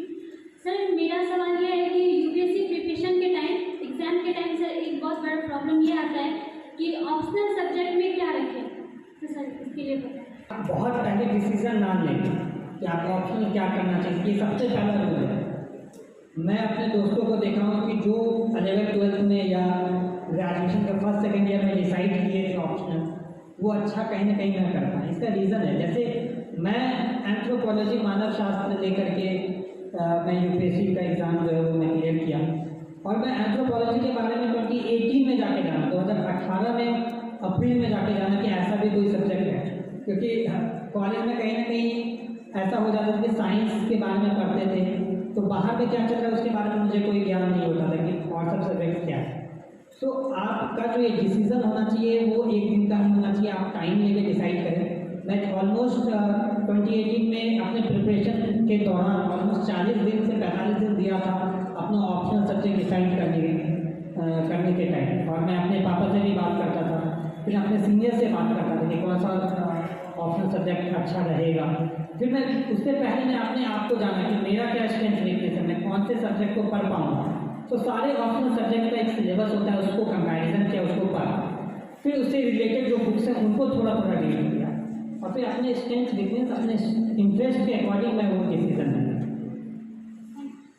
S14: सर मेरा सवाल ये है कि यूपीएससी प्रिपरेशन के टाइम, एग्जाम के टाइम सर एक बहुत बड़ा प्रॉब्लम ये आता है कि ऑप्शनल सब्जेक्ट में क्या रखें। तो सर इसके लिए बताएं।
S6: बहुत पहले डिसीजन ना लें कि आप ऑप्शनल क्या करना चाहिए, ये सबसे पहला रूल है। मैं अपने दोस्तों को देखा हूँ कि जो 11th-12th में या ग्रेजुएशन के फर्स्ट सेकेंड ईयर में डिसाइड किए थे ऑप्शनल, वो अच्छा कहीं ना कहीं ना कर पाए। इसका रीज़न है, जैसे मैं एंथ्रोपोलॉजी मानव शास्त्र लेकर के मैं यूपीएससी का एग्ज़ाम जो है वो मैं क्लियर किया, और मैं एंथ्रोपोलॉजी के बारे में 2018 में जाके जाना, 2018 में अप्रैल में जाके जाना कि ऐसा भी कोई सब्जेक्ट है। क्योंकि कॉलेज में कहीं ना कहीं ऐसा हो जाता था कि साइंस के बारे में पढ़ते थे तो बाहर में क्या चल रहा है उसके बारे में मुझे कोई ज्ञान नहीं होता था कि और सब सब्जेक्ट क्या है। तो आपका जो ये डिसीज़न होना चाहिए वो एक दिन का नहीं होना चाहिए, आप टाइम लेके डिसाइड करें। मैं ऑलमोस्ट 2018 में अपने प्रिपरेशन के दौरान ऑलमोस्ट 40 दिन से 45 दिन दिया था अपना ऑप्शनल सब्जेक्ट डिसाइड करने के टाइम। और मैं अपने पापा से भी बात करता था, फिर अपने सीनियर से बात करता था कि कौन सा ऑप्शनल सब्जेक्ट अच्छा रहेगा। फिर मैं उससे पहले मैं अपने आप को जाना कि मेरा क्या स्ट्रेंथ वीकनेस है, मैं कौन से सब्जेक्ट को पढ़ पाऊँगा। तो सारे ऑप्शनल सब्जेक्ट का एक सिलेबस होता है, उसको कंपैरिजन किया, उसको पढ़ा, फिर उससे रिलेटेड जो बुक्स हैं उनको थोड़ा थोड़ा रीड किया, और फिर अपने स्ट्रेंथ वीकनेस अपने इंटरेस्ट के अकॉर्डिंग मैं वो डिसीजन लिया।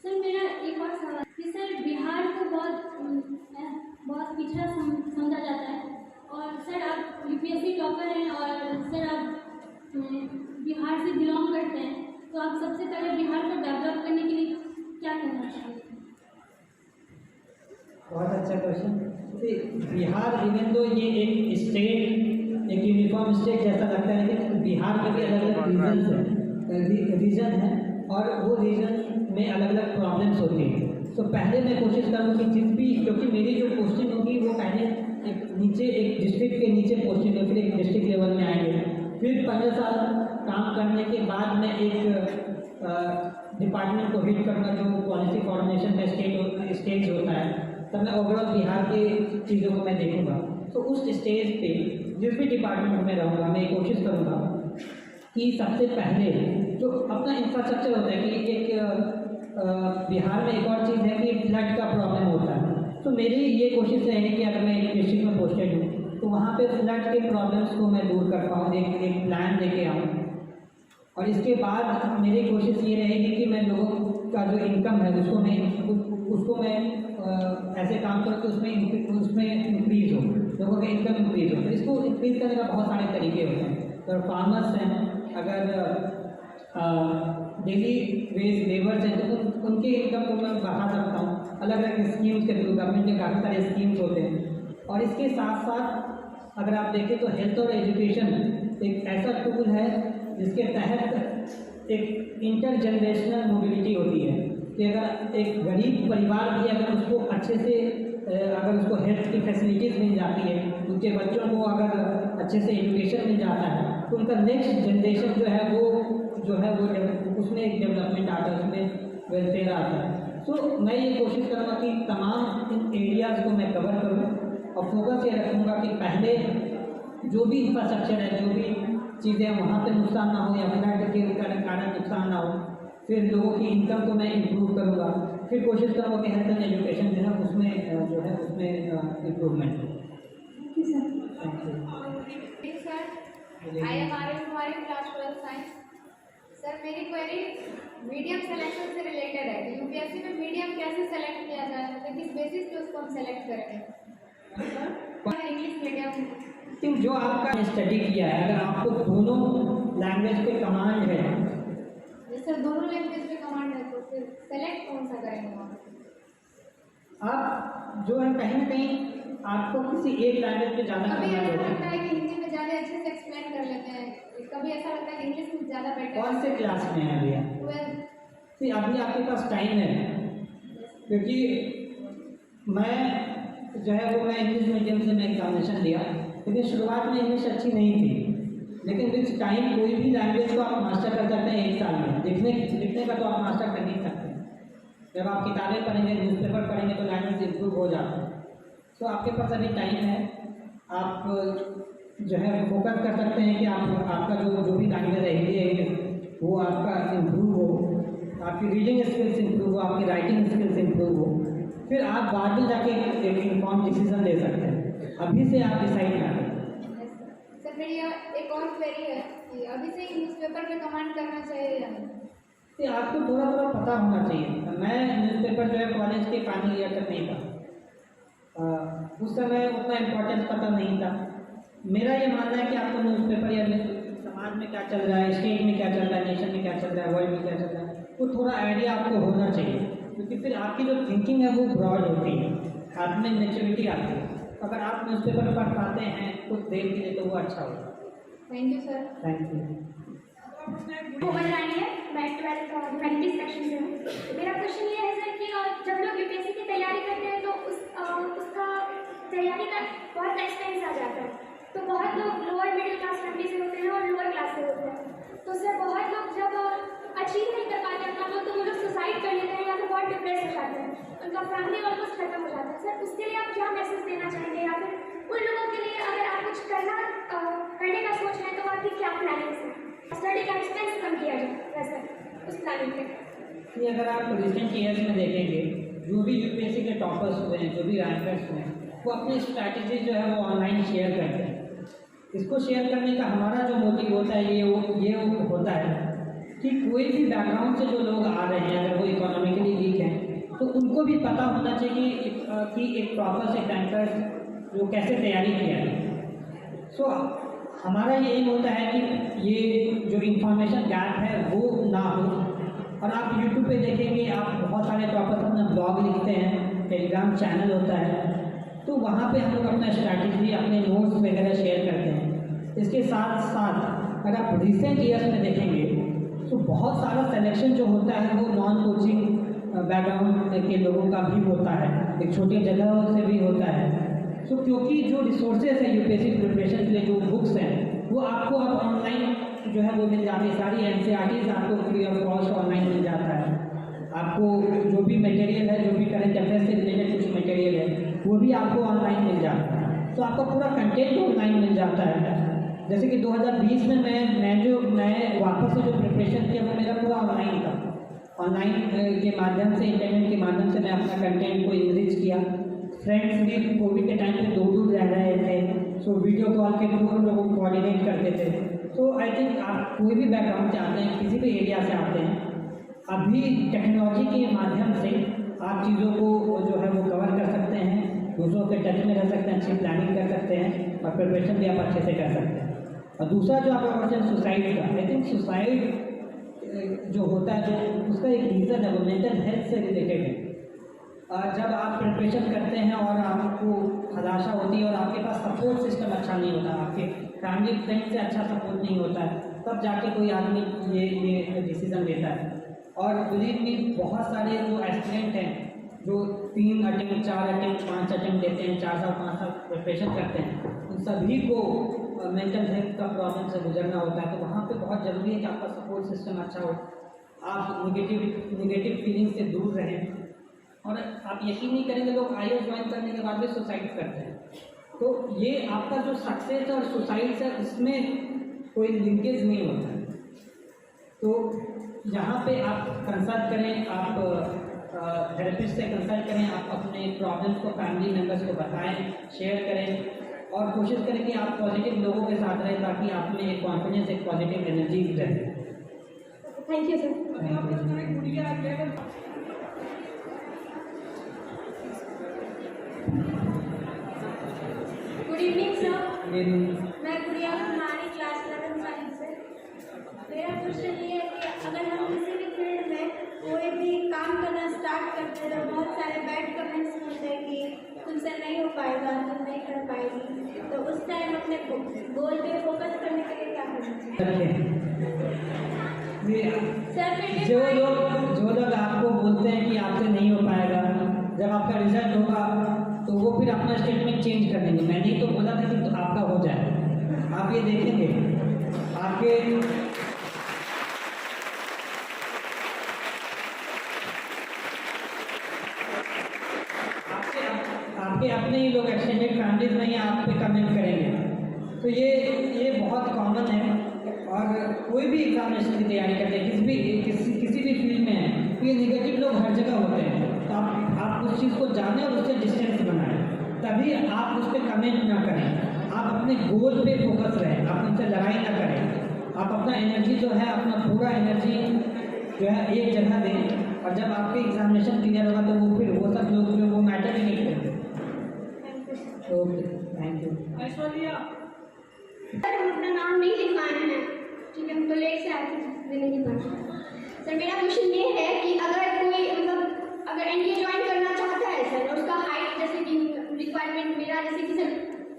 S14: सर मेरा एक और सवाल कि सर बिहार को बहुत पिछड़ा समझा जाता है, और सर आप यूपीएससी टॉपर हैं और सर आप बिहार से बिलोंग करते हैं, तो आप सबसे पहले बिहार को डेवलप करने के लिए क्या करना चाहिए?
S6: बहुत अच्छा क्वेश्चन। बिहार इवन तो ये एक स्टेट, एक यूनिफॉर्म स्टेट जैसा लगता है, लेकिन बिहार के भी अलग अलग रीजन है और वो रीजन में अलग अलग प्रॉब्लम्स होती हैं। तो पहले मैं कोशिश करूँ कि जिस भी, क्योंकि मेरी जो पोस्टिंग होगी वो पहले एक डिस्ट्रिक्ट के नीचे पोस्टिंग होगी, फिर एक डिस्ट्रिक्ट लेवल में आएंगे, फिर 15 साल काम करने के बाद मैं एक डिपार्टमेंट को हिट करूँगा जो पॉलिसी कोऑर्डिनेशन का स्टेज होता है, तब मैं ओवरऑल बिहार के चीज़ों को मैं देखूंगा। तो उस स्टेज पे जिस भी डिपार्टमेंट में रहूँगा मैं कोशिश करूँगा कि सबसे पहले जो अपना इंफ्रास्ट्रक्चर होता है कि एक बिहार में एक और चीज़ है कि फ्लड का प्रॉब्लम होता है। तो मेरी ये कोशिश रहेगी कि अगर मैं एक डिस्ट्रिक्ट में पोस्टेड हूँ तो वहाँ पे फ्लड के प्रॉब्लम्स को मैं दूर कर पाऊँ, एक प्लान लेके आऊँ। और इसके बाद मेरी कोशिश ये रहेगी कि मैं लोगों का जो इनकम है उसको मैं ऐसे काम करूँ कि उसमें इंक्रीज़ हो, लोगों का इनकम इंक्रीज़ हो। तो इसको इंक्रीज़ करने का बहुत सारे तरीके होते हैं। तो फार्मर्स हैं, अगर डेली वेज लेबर्स हैं तो उनके इनकम को मैं बढ़ा सकता हूँ अलग अलग स्कीम्स के थ्रू। गवर्नमेंट के काफ़ी सारे स्कीम्स होते हैं। और इसके साथ साथ अगर आप देखें तो हेल्थ और एजुकेशन एक ऐसा टूल है जिसके तहत एक इंटरजनरेशनल मोबिलिटी होती है कि अगर एक गरीब परिवार भी अगर उसको अच्छे से अगर उसको हेल्थ की फैसिलिटीज़ मिल जाती है, उनके बच्चों को अगर अच्छे से एजुकेशन मिल जाता है तो उनका नेक्स्ट जनरेशन जो है वो जो है वो उसमें एक डेवलपमेंट आता है, उसमें वेलफेयर आता है। तो मैं ये कोशिश करूँगा कि तमाम इन एरियाज़ को मैं कवर करूँ और फोकस ये रखूँगा कि पहले जो भी इंफ्रास्ट्रक्चर है, जो भी चीज़ें हैं वहाँ पे नुकसान ना हो या फ्लड के कारण नुकसान ना हो। फिर लोगों की इनकम को मैं इम्प्रूव करूँगा, फिर कोशिश करूँगा कि हेल्थ एंड एजुकेशन जो है उसमें जो है उसमें इम्प्रूवमेंट हो।
S10: I am Aryan Kumari, class 12 science. Sir मेरी क्वेरी मीडियम सिलेक्शन से रिलेटेड है। यूपीएससी में मीडियम कैसे सेलेक्ट किया जाए, मतलब किस बेसिस पे उसको हम सेलेक्ट करेंगे? इंग्लिश मीडियम
S6: जो आपका स्टडी किया है, अगर आपको दोनों लैंग्वेज पे कमांड है,
S10: सर दोनों लैंग्वेज पे कमांड है तो फिर सेलेक्ट कौन सा करेंगे वहाँ?
S6: आप जो है कहीं ना कहीं आपको किसी एक लैंग्वेज पे ज़्यादा
S10: कभी ऐसा लगता है कि हिंदी में ज़्यादा अच्छे से एक्सप्लेन कर लेते हैं, कभी ऐसा लगता है कि इंग्लिश में ज़्यादा बेटर।
S6: कौन से क्लास में है भैया? फिर अभी आपके पास टाइम है, क्योंकि मैं जो है वो मैं इंग्लिश मीडियम से मैं एग्जामिनेशन दिया, क्योंकि शुरुआत में इंग्लिश अच्छी नहीं थी, लेकिन विथ टाइम कोई भी लैंग्वेज को आप मास्टर कर सकते हैं 1 साल में। लिखने का तो आप मास्टर कर नहीं सकते। जब आप किताबें पढ़ेंगे, न्यूज़पेपर पढ़ेंगे तो लैंग्वेज इम्प्रूव हो जाता है। तो आपके पास अभी टाइम है, आप जो है फोकस कर सकते हैं कि आपका जो भी लैंग्वेज है हिंदी है वो आपका इम्प्रूव हो, आपकी रीडिंग स्किल्स इम्प्रूव हो, आपकी राइटिंग स्किल्स इम्प्रूव हो, फिर आप बाद में जाके एक इन्फॉर्म डिसीजन ले सकते हैं। अभी से आप डिसाइड ना करें।
S10: सर मेरी एक और क्वेरी है कि अभी से न्यूज़पेपर पे कमांड करना चाहिए या नहीं?
S6: आपको थोड़ा पता होना चाहिए। मैं न्यूज़पेपर जो है कॉलेज के फाइनल ईयर तक नहीं था, उस समय उतना इम्पोर्टेंस पता नहीं था। मेरा ये मानना है कि आपको न्यूज़पेपर या समाज में क्या चल रहा है, स्टेट में क्या चल रहा है, नेशन में क्या चल रहा है, वर्ल्ड में क्या चल रहा है, वो थोड़ा आइडिया आपको होना चाहिए, क्योंकि फिर आपकी जो थिंकिंग है वो ब्रॉड होती है, आप में मेच्योरिटी आती है। अगर आप न्यूज़पेपर पढ़ पाते हैं कुछ देर के लिए तो वो अच्छा होगा।
S10: Thank you sir.
S6: Thank you.
S14: Komal Rani है, मैं 12th ह्यूमैनिटीज सेक्शन से हूँ। मेरा क्वेश्चन ये है सर कि जब लोग यूपीएससी की तैयारी करते हैं तो उसका तैयारी का बहुत एक्सपेंस आ जाता है, तो बहुत लोग लोअर मिडिल क्लास फैमिली से होते हैं और लोअर क्लास से होते हैं। तो सर बहुत लोग जब अचीव नहीं कर पाते अपना तो वो लोग सुसाइड कर लेते हैं या फिर बहुत डिप्रेस हो जाते हैं, उनका फैमिली ऑलमोस्ट खत्म हो जाता है। सर उसके लिए आप क्या मैसेज देना चाहेंगे, या फिर उन लोगों के लिए अगर आप कुछ करने का सोच रहे हैं तो आपकी क्या प्लानिंग्स है? स्टडी का एक्सपेंस कम किया जाए वैसे उस प्लानिंग पे।
S6: अगर आप रिसेंट ईयर्स में देखेंगे, जो भी यूपीएससी के टॉपर्स हुए हैं, जो भी रैंकर्स हुए हैं, वो अपनी स्ट्रैटेजी जो है वो ऑनलाइन शेयर करते हैं। इसको शेयर करने का हमारा जो मोटिव होता है ये होता है कि कोई भी बैकग्राउंड से जो लोग आ रहे हैं, अगर वो इकोनॉमिकली वीक हैं, तो उनको भी पता होना चाहिए कि एक प्रॉपर से रैंकर्स जो कैसे तैयारी किया है। सो हमारा ये एम होता है कि ये जो इंफॉर्मेशन गैप है वो ना हो। और आप यूट्यूब पे देखेंगे, आप बहुत सारे टॉपर्स अपना ब्लॉग लिखते हैं, टेलीग्राम चैनल होता है, तो वहाँ पे हम लोग अपना स्ट्रैटेजी, अपने नोट्स वगैरह शेयर करते हैं। इसके साथ साथ अगर आप रिसेंट ईयर्स में देखेंगे तो बहुत सारा सिलेक्शन जो होता है वो नॉन कोचिंग बैकग्राउंड के लोगों का भी होता है, एक छोटी जगह से भी होता है। तो क्योंकि जो रिसोर्सेज है यूपीएससी प्रिपरेशन के लिए, जो बुक्स हैं वो आपको अब ऑनलाइन जो है वो मिल जाती है। सारी एनसीईआरटीज आपको फ्री ऑफ कॉस्ट ऑनलाइन मिल जाता है। आपको जो भी मटेरियल है, जो भी करंट अफेयर्स से रिलेटेड कुछ मटेरियल है, वो भी आपको ऑनलाइन मिल जाता है। तो आपका पूरा कंटेंट ऑनलाइन मिल जाता है। जैसे कि 2020 में मैं वापस से जो प्रिपरेशन किया वो मेरा पूरा ऑनलाइन था। ऑनलाइन के माध्यम से, इंटरनेट के माध्यम से मैं अपना कंटेंट को इनरिच किया। फ्रेंड्स भी कोविड के टाइम पे दूर रह रहे थे, सो वीडियो कॉल के थ्रू हम लोगों को कोऑर्डिनेट करते थे। तो आई थिंक आप कोई भी बैकग्राउंड से आते हैं, किसी भी एरिया से आते हैं, अभी टेक्नोलॉजी के माध्यम से आप चीज़ों को जो है वो कवर कर सकते हैं, दूसरों के टच में रह सकते हैं, अच्छी प्लानिंग कर सकते हैं और प्रिपरेशन भी आप अच्छे से कर सकते हैं। और दूसरा जो आपका क्वेश्चन सुसाइड का, आई थिंक सुसाइड जो होता है तो उसका एक रीज़न है, वो मेंटल हेल्थ से रिलेटेड है। जब आप प्रिपरेशन करते हैं और आपको हताशा होती है और आपके पास सपोर्ट सिस्टम अच्छा नहीं होता, आपके फैमिली फ्रेंड से अच्छा सपोर्ट नहीं होता है, तब जाके कोई आदमी ये डिसीज़न लेता है। और बिलीव मी, बहुत सारे जो एस्पिरेंट हैं जो 3 अटेम्प्ट, 4 अटेम्प्ट, 5 अटेम्प्ट देते हैं, 4 साल 5 साल प्रिपरेशन करते हैं, उन सभी को मेंटल हेल्थ का प्रॉब्लम से गुजरना होता है, तो वहाँ पे बहुत ज़रूरी है कि आपका सपोर्ट सिस्टम अच्छा हो, आप निगेटिव फीलिंग से दूर रहें। और आप यकीन नहीं करेंगे, लोग IELTS ज्वाइन करने के बाद भी सुसाइड करते हैं। तो ये आपका जो सक्सेस और सुसाइड है उसमें कोई लिंकेज नहीं होता है। तो यहाँ पे आप कंसल्ट करें, आप थेरेपिस्ट से कंसल्ट करें, आप अपने प्रॉब्लम्स को फैमिली मेम्बर्स को बताएं, शेयर करें और कोशिश करें कि आप पॉजिटिव लोगों के साथ रहें ताकि आप में एक कॉन्फिडेंस, एक पॉजिटिव एनर्जी रहे।
S14: Thank you sir. Good evening sir. मैं गुड़िया कुमारी, क्लास 11 साइंस से। मेरा क्वेश्चन ये है कि अगर हम किसी भी फील्ड में कोई भी काम करना स्टार्ट करते हैं तो बहुत सारे बैड कमेंट्स मिलते हैं कि तुमसे नहीं हो पाएगा, तुम नहीं कर पाएगी, तो उस टाइम अपने गोल पे फोकस करने के लिए क्या करना चाहिए?
S6: जो लोग आपको बोलते हैं कि आपसे नहीं हो पाएगा, जब आपका रिजल्ट होगा तो वो फिर अपना स्टेटमेंट चेंज कर देंगे। मैंने ही तो बोला था कि तो आपका हो जाए। आप ये देखेंगे आपके अपने ही लोग एक्सटेंडेड फैमिलीज में ही आप पे कमेंट करेंगे। तो ये बहुत कॉमन है। और कोई भी एग्जामिनेशन की तैयारी करते हैं, किसी भी फील्ड में है, तो ये निगेटिव लोग हर जगह होते हैं। तो आप उस चीज़ को जानें और उससे डिस्टेंस बनाएं, तभी आप उस पर कमेंट ना करें। आप अपने गोल पे फोकस रहें, आप उनसे लड़ाई ना करें। आप अपना एनर्जी जो है, अपना पूरा एनर्जी जो है एक जगह दें, और जब आपके एग्जामिनेशन क्लियर होगा तो वो फिर वो सब लोग जो वो मैटर ही नहीं करते। Okay, thank you.
S14: सर हम अपना नाम नहीं लिखवाना है, ठीक है, हम तो लेट से आते हैं, नहीं लिखवाना। सर मेरा क्वेश्चन ये है कि अगर कोई मतलब अगर एनडीए ज्वाइन करना चाहता है सर, और उसका हाइट जैसे कि रिक्वायरमेंट मेरा जैसे कि सर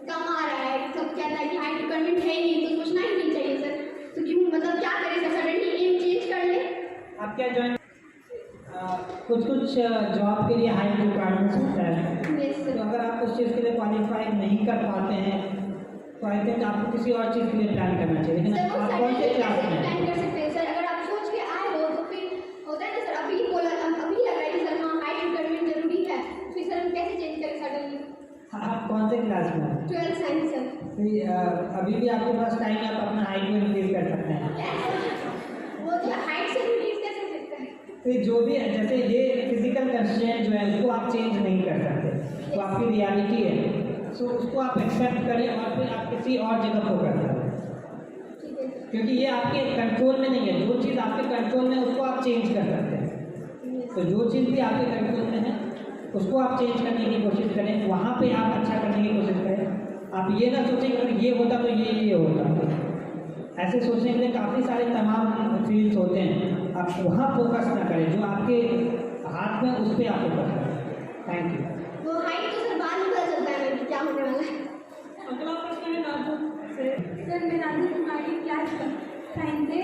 S14: कम आ रहा है, सब कहता है कि हाइट रिक्वायरमेंट है ही नहीं, तो सोचना ही नहीं चाहिए सर। तो क्यों मतलब क्या करें सर, सडनली एम चेंज कर ले?
S6: आप क्या ज्वाइन कुछ जॉब के लिए हाइट रिक्वायरमेंट्स होता है, तो अगर आप उस चीज़ के लिए क्वालिफाई नहीं कर पाते हैं तो आई थिंक आपको किसी और चीज़ के लिए प्लान करना चाहिए। लेकिन आप कौन से क्लास में
S14: प्लान कर सकते हैं सर? अगर आप सोच के आए हो तो फिर होता है ना सर, अभी बोला अभी लग रहा है कि सर हाँ हाइट रिक्वायरमेंट जरूरी है, फिर सर हम कैसे चेंज करें सडनली?
S6: आप कौन से क्लास में?
S14: 12th science sir.
S6: अभी भी आपके पास टाइम है, आप अपना हाइट में इंक्रीज कर सकते हैं।
S14: वो तो हाइट से इंक्रीज कैसे हो सकता है?
S6: तो जो भी जैसे ये फिजिकल कंस्ट्रेंट जो है उसको आप चेंज नहीं कर सकते, तो आपकी रियलिटी है, सो उसको आप एक्सेप्ट करें और फिर आप किसी और जगह फोकस करें, क्योंकि ये आपके कंट्रोल में नहीं है। जो चीज़ आपके कंट्रोल में है उसको आप चेंज कर सकते हैं। तो जो चीज़ भी आपके कंट्रोल में है उसको आप चेंज करने की कोशिश करें, वहाँ पे आप अच्छा करने की कोशिश करें। आप ये ना सोचें कि अगर ये होता तो ये होता। ऐसे सोचने के लिए काफ़ी सारे तमाम फील्ड्स होते हैं, आप वहाँ फोकस ना करें, जो आपके हाथ में उस पर आप फोकस करें। Thank you.
S14: वो हाइट तो सर बाद में पता चलता है कि क्या होने वाला है।
S5: अगला प्रश्न है नाजू से।
S9: सर मैं नाजू कुमारी, क्लास 9 से।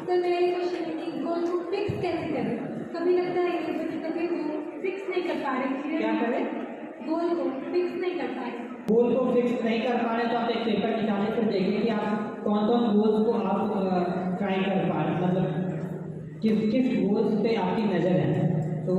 S9: तो मेरा क्वेश्चन है कि गोल को फिक्स कैसे करें? कभी लगता है कि कभी वो फिक्स नहीं कर पा रहे।
S6: क्या करें?
S9: गोल को फिक्स नहीं कर पा रहे।
S6: गोल को फिक्स नहीं कर पा रहे तो आप एक पेपर निकालें, फिर देखिए कि आप कौन कौन गोल्स को आप ट्राई कर पा रहे, मतलब किस गोल्स पे आपकी नज़र है। तो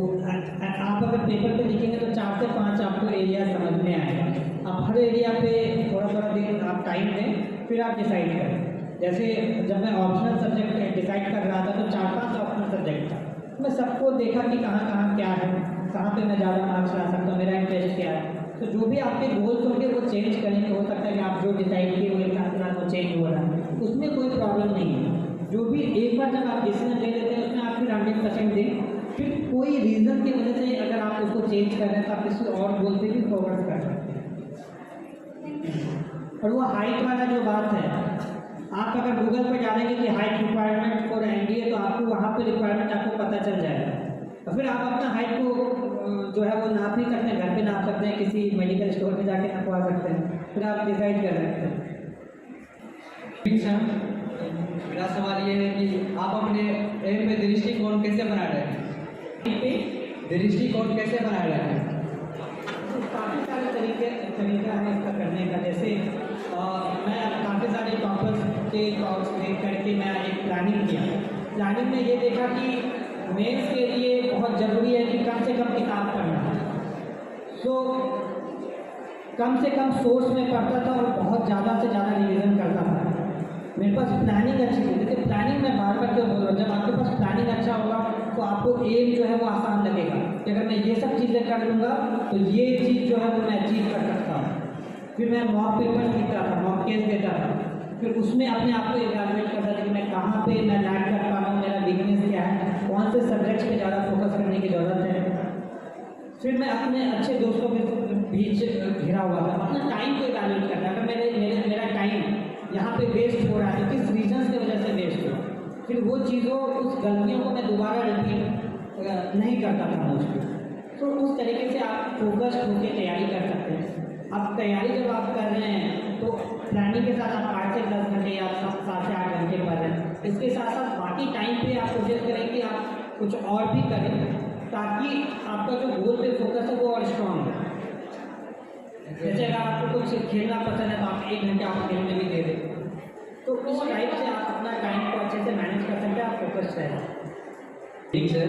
S6: आप अगर पेपर पे लिखेंगे तो 4 से 5 आपको एरिया समझ में आएगा। आप हर एरिया पे थोड़ा दिन आप टाइम दें, फिर आप डिसाइड करें। जैसे जब मैं ऑप्शनल सब्जेक्ट डिसाइड कर रहा था तो 4-5 ऑप्शनल सब्जेक्ट था, मैं सबको देखा कि कहाँ क्या है, कहाँ पे मैं ज़्यादा मार्क्स ला सकता हूँ, मेरा इंटरेस्ट क्या है। तो जो भी आपके गोल्स होंगे वो चेंज करेंगे। हो सकता है कि आप जो डिसाइड किए हुए साथ वो चेंज हो रहा है, उसमें कोई प्रॉब्लम नहीं है। जो भी एक बार जब आप डिसीजन ले लेते हैं उसमें आप फिर 100% दें, फिर कोई रीज़न की वजह से अगर आप उसको चेंज कर रहे हैं तो आप किसी और गोल पे भी फोकस कर सकते हैं। और वो हाइट वाला जो बात है, आप अगर गूगल पे डालेंगे कि हाइट रिक्वायरमेंट फॉर एनडीए तो आपको वहाँ पे रिक्वायरमेंट आपको पता चल जाएगा। और फिर आप अपना हाइट को जो है वो नाप नहीं सकते हैं, घर पे नाप सकते हैं, किसी मेडिकल स्टोर में जाके नापवा सकते हैं, फिर आप डिसाइड कर सकते हैं।
S12: ठीक है, मेरा सवाल ये है कि आप अपने एम पे दृष्टिकोण कैसे बना रहे हैं? दृष्टिकोण कैसे बना रहे हैं?
S6: काफ़ी सारे तरीका है इसका करने का। जैसे मैं काफ़ी सारे टॉपर्स के टॉक्स देख करके मैं एक प्लानिंग किया। प्लानिंग में ये देखा कि मेंस के लिए बहुत ज़रूरी है कि कम से कम किताब पढ़ना। सो कम से कम सोर्स में पढ़ता था और बहुत ज़्यादा से ज़्यादा रिवीजन करता था। मेरे पास प्लानिंग अच्छी थी, लेकिन प्लानिंग में बार बार क्यों बोल रहा हूँ, जब आपके पास प्लानिंग अच्छा होगा तो आपको एम जो है वो आसान लगेगा कि अगर मैं ये सब चीज़ें कर लूँगा तो ये चीज़ जो है वो मैं अचीव कर सकता हूँ। फिर मैं मॉक पेपर सीखता था, मॉक केस देता था, फिर उसमें अपने आप को इवैल्यूएट करता था कि मैं कहाँ पे मैं लैग कर पा रहा हूँ, मेरा वीकनेस क्या है, कौन से सब्जेक्ट्स पे ज़्यादा फोकस करने की ज़रूरत है। फिर मैं अपने अच्छे दोस्तों के बीच घिरा हुआ था, अपना टाइम को इवैल्यूएट करता। अगर मेरा टाइम यहाँ पे वेस्ट हो रहा है तो किस रीजंस की वजह से वेस्ट हो, फिर वो चीज़ों उस गलतियों को मैं दोबारा रिपीट नहीं करता था मोस्टली। तो उस तरीके से आप फोकस्ड होकर तैयारी कर सकते हैं। अब तैयारी जब आप कर रहे हैं तो प्लानिंग के साथ आप 8 से 10 घंटे या 7 से 8 घंटे पढ़ रहे हैं। इसके साथ साथ बाकी टाइम पे आप कोशिश करें कि आप कुछ और भी करें ताकि आपका जो गोल पे फोकस है वो और स्ट्रॉन्ग हो। जैसे अगर आपको कुछ खेलना पसंद है तो आप 1 घंटा आप खेलने भी दे दें, तो उस टाइप से आप अपना टाइम को अच्छे से मैनेज कर सकते हैं, आप फोकस रहें।
S15: ठीक sir,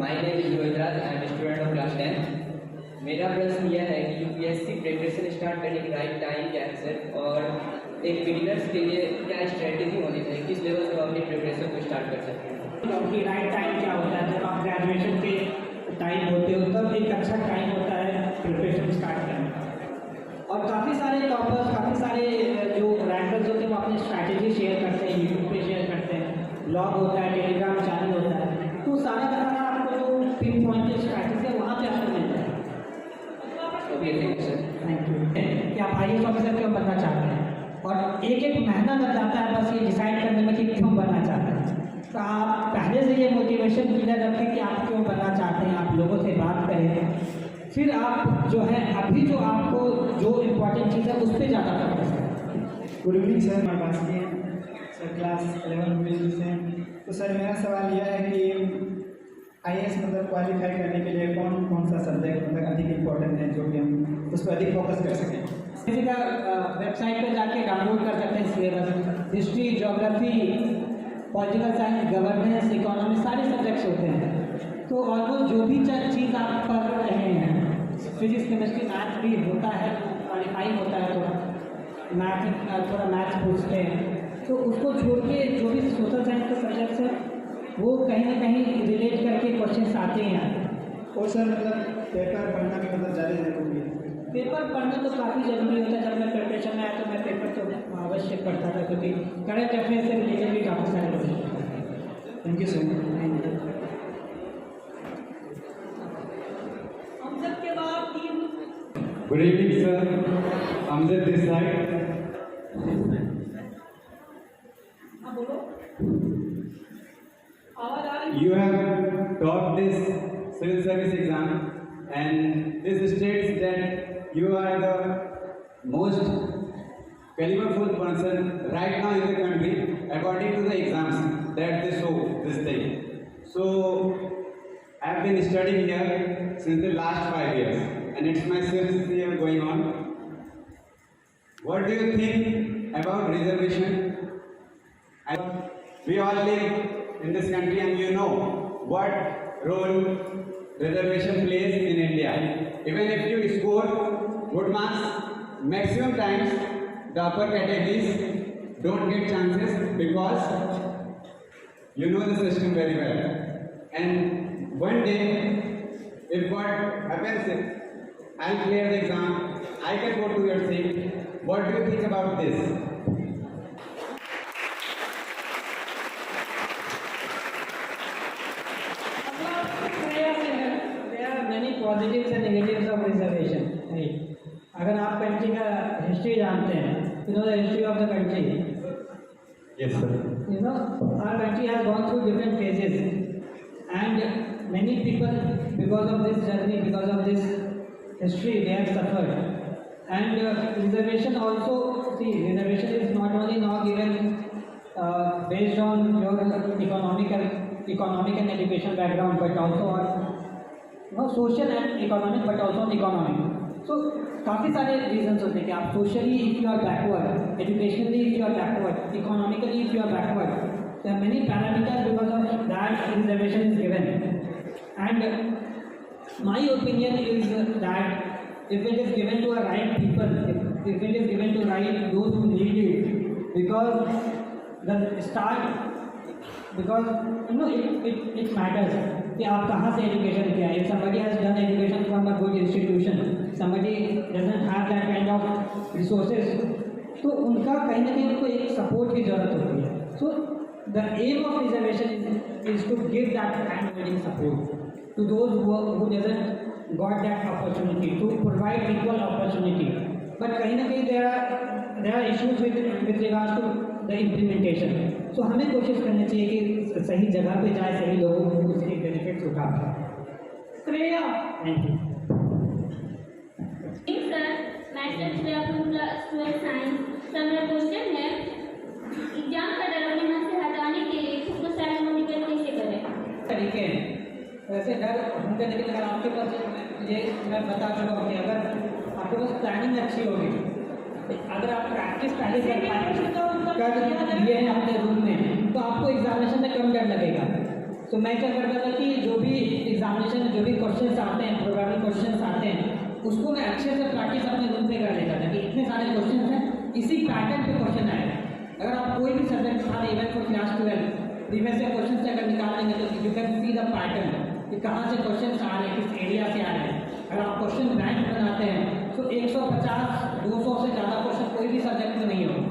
S15: my name is Yograj, I am student of class 10। मेरा प्रश्न यह है कि यूपीएससी प्रिपरेशन स्टार्ट करने की राइट टाइम क्या है सर, और एक बिगिनर्स के लिए क्या स्ट्रेटेजी होनी चाहिए, किस लेवल से अपनी प्रिपरेशन को स्टार्ट कर सकते हैं?
S6: आपकी राइट टाइम क्या होता है? जब आप ग्रेजुएशन के टाइम होते हो तब एक अच्छा टाइम होता है प्रिपरेशन स्टार्ट करने का। और काफ़ी सारे टॉपर्स, काफ़ी सारे जो रैंकर्स होते हैं वो अपनी स्ट्रैटेजी शेयर करते हैं, यूट्यूब पे शेयर करते हैं, ब्लॉग होता है, टेलीग्राम चैनल होता है, तो सारा का सारा आपको जो पिन पॉइंट स्ट्रैटेजी है वहाँ पे आपको मिलता है।
S15: Okay, thank you sir.
S6: Thank you. कि आप IAS ऑफिसर क्यों बनना चाहते हैं, और एक महीना लग जाता है बस ये डिसाइड करने में कि क्यों बनना चाहते हैं। तो आप पहले से ये मोटिवेशन क्लियर रखें कि आप क्यों बनना चाहते हैं, आप लोगों से बात करें, फिर आप जो है अभी जो आपको जो इम्पोर्टेंट चीज़ है उस पर ज़्यादा फोकस करें।
S16: गुड इवनिंग सर, मैं बास्की हैं सर, क्लास 11 से। तो सर मेरा सवाल यह है कि IAS मतलब क्वालिफाई करने के लिए कौन कौन सा सब्जेक्ट मतलब अधिक इम्पोर्टेंट है जो कि हम उस पर अधिक फोकस कर सकें?
S6: किसी का वेबसाइट पर जाके डाउनलोड कर सकते हैं syllabus. History, geography, political science, governance, economy, सारे सब्जेक्ट्स होते हैं। तो ऑलमोस्ट जो भी चीज़ आप पढ़ रहे हैं, फिजिक्स, केमिस्ट्री, मैथ भी होता है, क्वालिफाइंग होता है, थोड़ा मैथ्स पूछते हैं, तो उसको छोड़ के जो भी सोशल साइंस के सब्जेक्ट्स हैं वो कहीं ना कहीं रिलेट करके क्वेश्चंस आते हैं।
S16: और सर मतलब पेपर पढ़ना भी मतलब ज़्यादा जरूरी है?
S6: पेपर पढ़ना तो काफ़ी ज़रूरी होता है। जब मैं प्रिपरेशन में आया तो मैं पेपर तो अवश्य पढ़ता था, क्योंकि करंट अफेयर से रिलेटेड भी काफ़ी सारे question.
S16: Thank you sir.
S17: Good evening, sir. Amjad this side. You have taught this civil service exam, and this states that you are the most caliberful person right now in the country according to the exams that they show this thing. So I have been studying here since the last 5 years, and it's my 6th year going on. What do you think about reservation? We all live in this country, and you know what role reservation plays in India. Even if you score good marks, maximum times the upper categories don't get chances because you know the system very well. And one day, if what happens is I'll clear the exam, I can go to your seat. What do you think about this?
S6: There are many positives and negatives of reservation. अगर आप country का history जानते हैं, you know the history of the country.
S17: Yes, sir.
S6: You know, our country has gone through different phases, and many people, because of this journey, because of this history, they have suffered. And reservation also, see, reservation is not only now given based on your economic and education background, but also on social and economic, but also on economic. तो काफ़ी सारे reasons होते हैं कि आप socially if you are backward, educationally if you are backward, economically if you are backward, there are many parameters because of that reservation is given. And my opinion is that if it is given to a right people, if it is given to right those who need it, because it matters कि आप कहाँ से education किया है. If somebody has done education from a good institution, somebody doesn't have that kind of resources, तो उनका कहीं ना कहीं उनको एक सपोर्ट की जरूरत होती है. So the aim of reservation is to give that hand-holding support to those who doesn't got that opportunity, to provide equal opportunity. But कहीं ना कहीं there are issues with regards to the implementation. So हमें कोशिश करनी चाहिए कि सही जगह पे जाए, सही लोगों को उसके बेनिफिट्स उठा पाए.
S5: Shreya,
S6: thank you.
S14: सर, मैं Shreya from class 12 science. Sir, मेरा क्वेश्चन है एग्जाम का डर अपने मन से हटाने के लिए खुद को सेल्फ मोटिवेट कैसे करें?
S6: तरीके हैं. वैसे डर होंगे, लेकिन अगर आपके पास ये मैं बता चुका हूँ कि अगर आपके पास प्लानिंग अच्छी होगी, अगर आप प्रैक्टिस पहले कर लिए हैं अपने रूम में, तो आपको एग्जामिनेशन में कम डर लगेगा. तो मैं क्या करता था कि जो भी एग्जामिनेशन में जो भी क्वेश्चंस आते हैं, प्रोग्रामिंग क्वेश्चंस आते हैं, उसको मैं अच्छे से प्रैक्टिस अपने रूम पे कर लेता था कि इतने सारे क्वेश्चन हैं, इसी पैटर्न पे क्वेश्चन आएगा. अगर आप कोई भी सब्जेक्ट उठा लें, even for class 12, previous year question से अगर निकाल लेंगे तो you can see the pattern कि कहाँ से क्वेश्चन आ रहे हैं, किस एरिया से आ रहे हैं. अगर आप क्वेश्चन बैंक बनाते हैं तो 150-200 से ज़्यादा क्वेश्चन कोई भी सब्जेक्ट में नहीं होगा.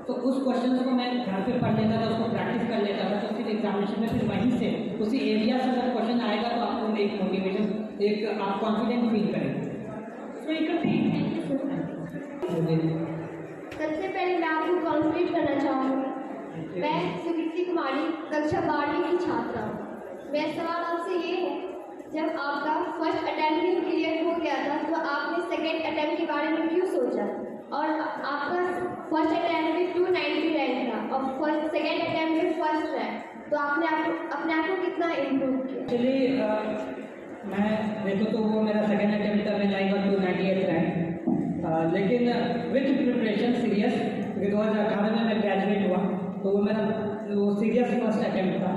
S6: तो उस क्वेश्चन को मैं घर पे पढ़ लेता था, उसको प्रैक्टिस कर लेता था. तो फिर एग्जामिनेशन में फिर वहीं से उसी एरिया से अगर क्वेश्चन आएगा तो आपको एक मोटिवेशन, एक आप कॉन्फिडेंट फील करेंगे.
S18: सबसे पहले मैं आपको कॉन्ग्रेट करना चाहूँगी. मैं सुकृति कुमारी कक्षा 12वीं की छात्रा हूँ. मेरा सवाल आपसे ये है, जब आपका फर्स्ट अटेम्प्ट भी क्लियर हो गया था तो आपने सेकेंड अटेम्प्ट के बारे में क्यों सोचा? और आपका फर्स्ट अटेम्प्ट में 290 रैंक था और सेकेंड अटेम्प्ट में फर्स्ट रैंक, तो आपने अपने आप को कितना इम्प्रूव किया?
S6: एक्चुअली मैं देखो तो वो मेरा सेकेंड अटेम्प्ट था, मैं आई गॉट 298 रैंक. लेकिन विथ प्रिपरेशन सीरियस, क्योंकि 2018 में मैं ग्रेजुएट हुआ, तो वो मेरा वो सीरियस फर्स्ट अटेम्प्ट था.